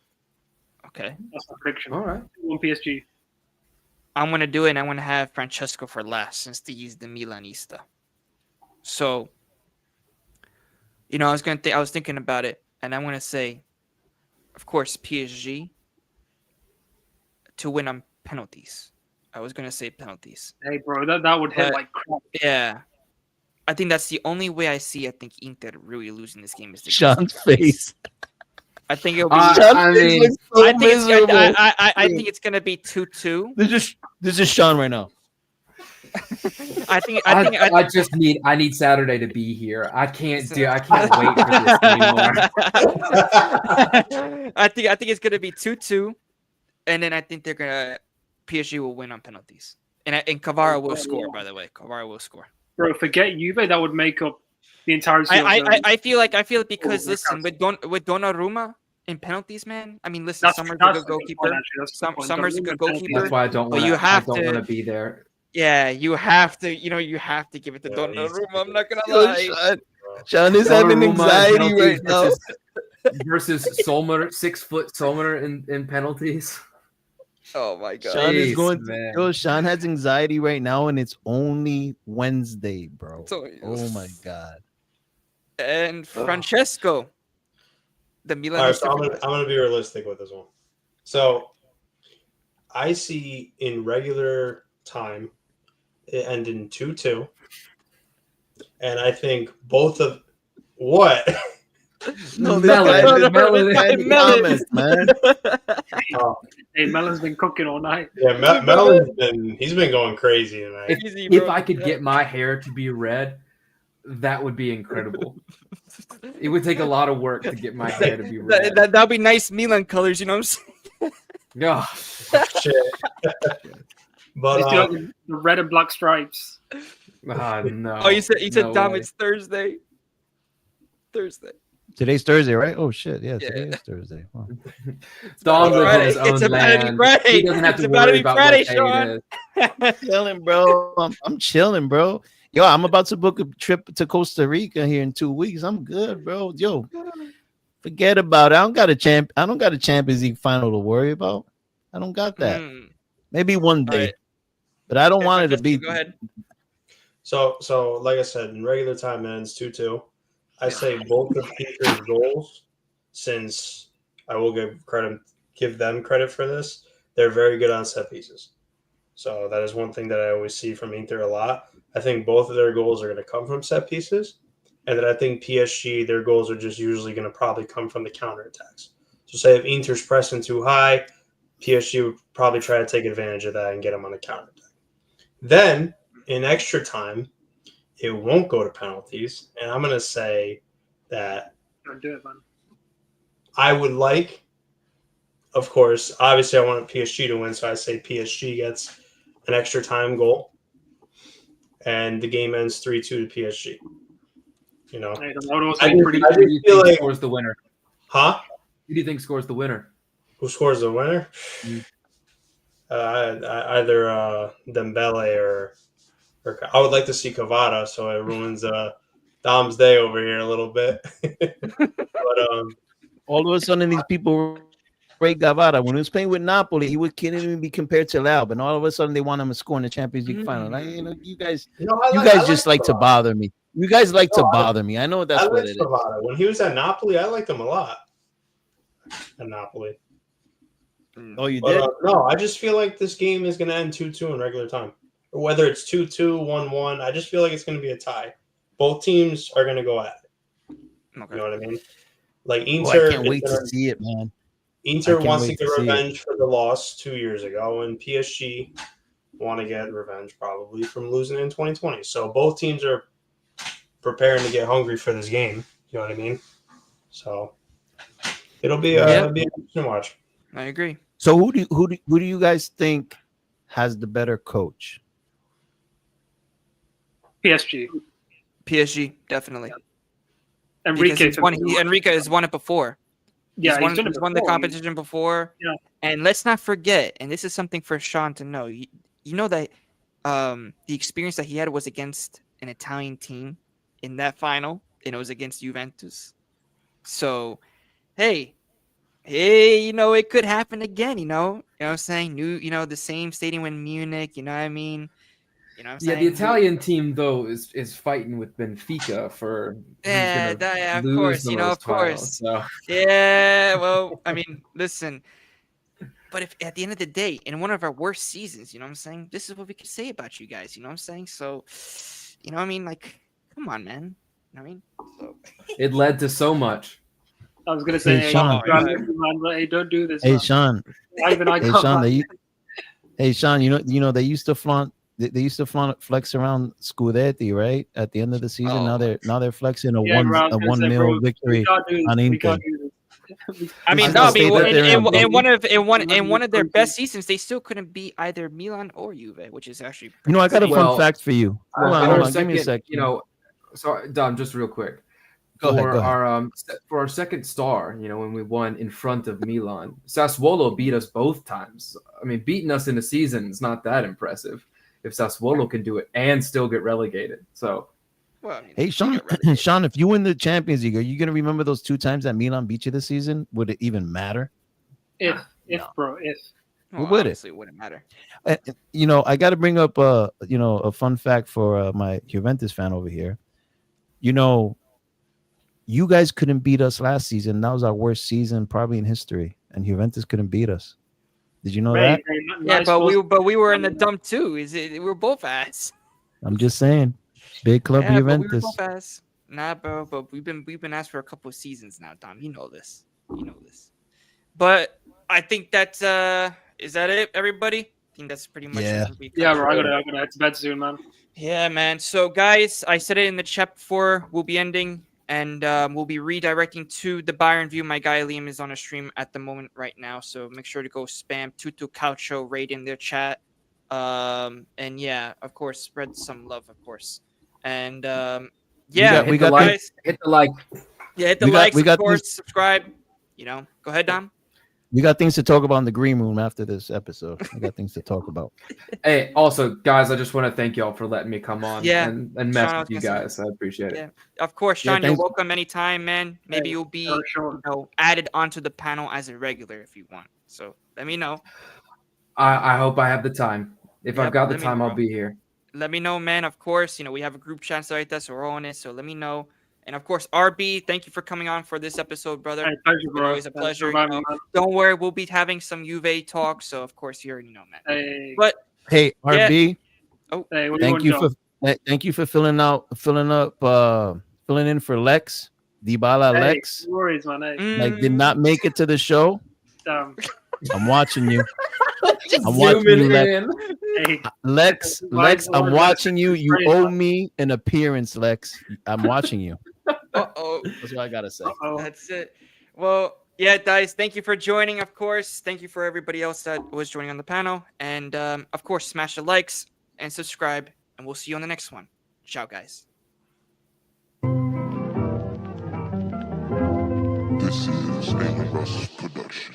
Okay, that's my prediction. All right, 2-1 PSG. I'm gonna do it, and I'm gonna have Francesco for last since he's the Milanista. So, I was thinking about it, and I'm gonna say, of course, PSG to win on penalties. I was gonna say penalties. Hey, bro, that would hit like crap. Yeah, I think that's the only way I see. I think Inter really losing this game is to Sean's face. I think it'll be. I think it's gonna be 2-2. This is Sean right now. I need Saturday to be here. I can't wait for this anymore. I think it's gonna be 2-2, and then I think PSG will win on penalties, and Kvara will score. By the way, Kvara will score. Bro, forget Juve. That would make up the entire. I feel because listen, with Donnarumma in penalties, man. I mean, listen, Summer's a good goalkeeper. Summer's a good goalkeeper. That's why I don't want to be there. Yeah, you have to. You have to give it to Donnarumma. I'm not gonna lie. Sean is having anxiety right now. Versus Sommer, 6-foot Sommer in penalties. Oh my god! Sean is going. Sean has anxiety right now, and it's only Wednesday, bro. Oh my god! And Francesco, the Milan. All right, so I'm gonna be realistic with this one. So, I see in regular time it ended in 2-2, and I think both of what. No, Melon, man. Hey, Melon's been cooking all night. Yeah, Melon's he's been going crazy tonight. If I could get my hair to be red, that would be incredible. It would take a lot of work to get my hair to be red. That'd be nice Milan colors, you know what I'm saying? Oh, shit. But the red and black stripes. No. Oh, you said no Dom, way. it's Thursday. Today's Thursday, right? Oh shit, yeah, today is Thursday. Wow. Dom lives in his own It's about to be land. Friday. He doesn't have It's to about to worry be about Friday, what day Sean. it is. Chilling, bro. I'm chilling, bro. Yo, I'm about to book a trip to Costa Rica here in 2 weeks. I'm good, bro. Yo, forget about it. I don't got a Champions League final to worry about. I don't got that. Maybe one day, Right. but I don't want it to be. Go ahead. So like I said, in regular time it ends 2-2. I say both of Inter's goals, since I will give them credit for this. They're very good on set pieces. So that is one thing that I always see from Inter a lot. I think both of their goals are going to come from set pieces, and then I think PSG, their goals are just usually going to probably come from the counterattacks. So say if Inter's pressing too high, PSG would probably try to take advantage of that and get them on a counterattack. Then in extra time, it won't go to penalties, and I'm going to say that Don't do it, man. I would like, of course, obviously I want PSG to win, so I say PSG gets an extra time goal, and the game ends 3-2 to PSG. You know, Hey, I just feel like scores the winner. Huh? Who do you think scores the winner? Who scores the winner? Either Dembele or I would like to see Kvara, so it ruins Dom's day over here a little bit. But all of a sudden, these people rate Kvara. When he was playing with Napoli, he can't even be compared to Lau. But all of a sudden, they want him to score in the Champions League final. Like, you guys just like to bother me. You guys like to bother me. I know that's what it is. When he was at Napoli, I liked him a lot. At Napoli. Oh, you did? No, I just feel like this game is going to end 2-2 in regular time. Or whether it's 2-2, 1-1, I just feel like it's going to be a tie. Both teams are going to go at it. Okay. You know what I mean? Like Inter, I can't wait to see it, man. Inter wants to get revenge for the loss 2 years ago, and PSG want to get revenge probably from losing in 2020. So both teams are preparing to get hungry for this game. You know what I mean? So it'll be Yeah. be interesting to watch. I agree. So who do you guys think has the better coach? PSG. PSG definitely. Enrique. Because Enrique has won it before. Yeah, he's done it won the before. competition before. Yeah. And let's not forget, and this is something for Sean to know. You know that the experience that he had was against an Italian team in that final, and it was against Juventus. So, hey, it could happen again. You know what I'm saying? The same stadium in Munich. You know what I mean? You know what I'm Yeah, saying? the Italian team though is fighting with Benfica for who's Yeah, gonna of lose course, the of most finals. course. So Yeah, well, I mean, listen. But if at the end of the day, in one of our worst seasons, you know what I'm saying? This is what we could say about you guys, you know what I'm saying? So, you know what I mean? Like, come on, man. You know what I mean? So, it led to so much. I was gonna say, Hey, Sean. hey, don't do this. Hey man. Sean, Even I hey can't, Sean, man. hey Sean, you know they used to flaunt. They used to flex around Scudetti, right? At the end of the season, Oh, now they're flexing a Yeah, bro, I was a gonna say, 1-0 bro, we victory can't do this. on We Inter. can't do this. I mean, Just no, to I mean, say that they're in one of their best seasons, they still couldn't beat either Milan or Juve, which is actually You know, I got a insane. fun fact for you. Hold on, For a give me a second, sec. you know, sorry, Dom, just real quick. Go ahead. For our second star, when we won in front of Milan, Sassuolo beat us both times. I mean, beating us in a season is not that impressive. If Sassuolo can do it and still get relegated, so. Well, I mean, Hey Sean, Sean, if you win the Champions League, are you gonna remember those 2 times that Milan beat you this season? Would it even matter? If, No. bro, if. well, would it? honestly, it wouldn't matter. I got to bring up a fun fact for my Juventus fan over here. You guys couldn't beat us last season. That was our worst season probably in history, and Juventus couldn't beat us. Did you know that? Yeah, but we were in the dump too. We were both ass. I'm just saying, big club Yeah, but we were Juventus. both ass. Nah, bro, but we've been asked for a couple of seasons now, Dom. You know this. But I think that's is that it, everybody? I think that's pretty much Yeah. what we Yeah, covered. bro, I gotta head to bed soon, man. Yeah, man. So guys, I said it in the chat before. We'll be ending and we'll be redirecting to the Bayern view. My guy Liam is on a stream at the moment right now, so make sure to go spam Tutto Calcio right in their chat. And yeah, of course, spread some love, of course. And yeah, we got guys. Hit the like. Yeah, hit the we got- likes, we of got course, subscribe. Go ahead, Dom. We got things to talk about in the green room after this episode. We got things to talk about. Hey, also, guys, I just want to thank y'all for letting me come on Yeah. and mess Sean, I was with you gonna guys. I appreciate it. Yeah, of course, Yeah, Sean. You're thanks. welcome anytime, man. Maybe you'll be Sure. added onto the panel as a regular if you want. So let me know. I hope I have the time. If Yep, I've got the let me time, know. I'll be here. Let me know, man. Of course, we have a group chat and stuff like that, so we're all in it. So let me know. And of course, RB, thank you for coming on for this episode, brother. Hey, pleasure, It's been bro. always a Thanks pleasure. for having me, man. Don't worry, we'll be having some Juve talk. So of course, you already know, man. Hey, But Hey, RB, hey, what thank you you want, thank you for filling in for Lex, Dybala Hey, Lex. no worries, man. Hey, Like did not make it to the show. damn. I'm watching you. I'm Zooming watching you, Lex. in. Hey, Lex, I'm watching you. You Crazy. owe me an appearance, Lex. I'm watching you. Uh-oh. That's what I gotta say. uh-oh. That's it. Well, yeah, guys, thank you for joining, of course. Thank you for everybody else that was joining on the panel. And, of course, smash the likes and subscribe. And we'll see you on the next one. Ciao, guys. This is a Russ production.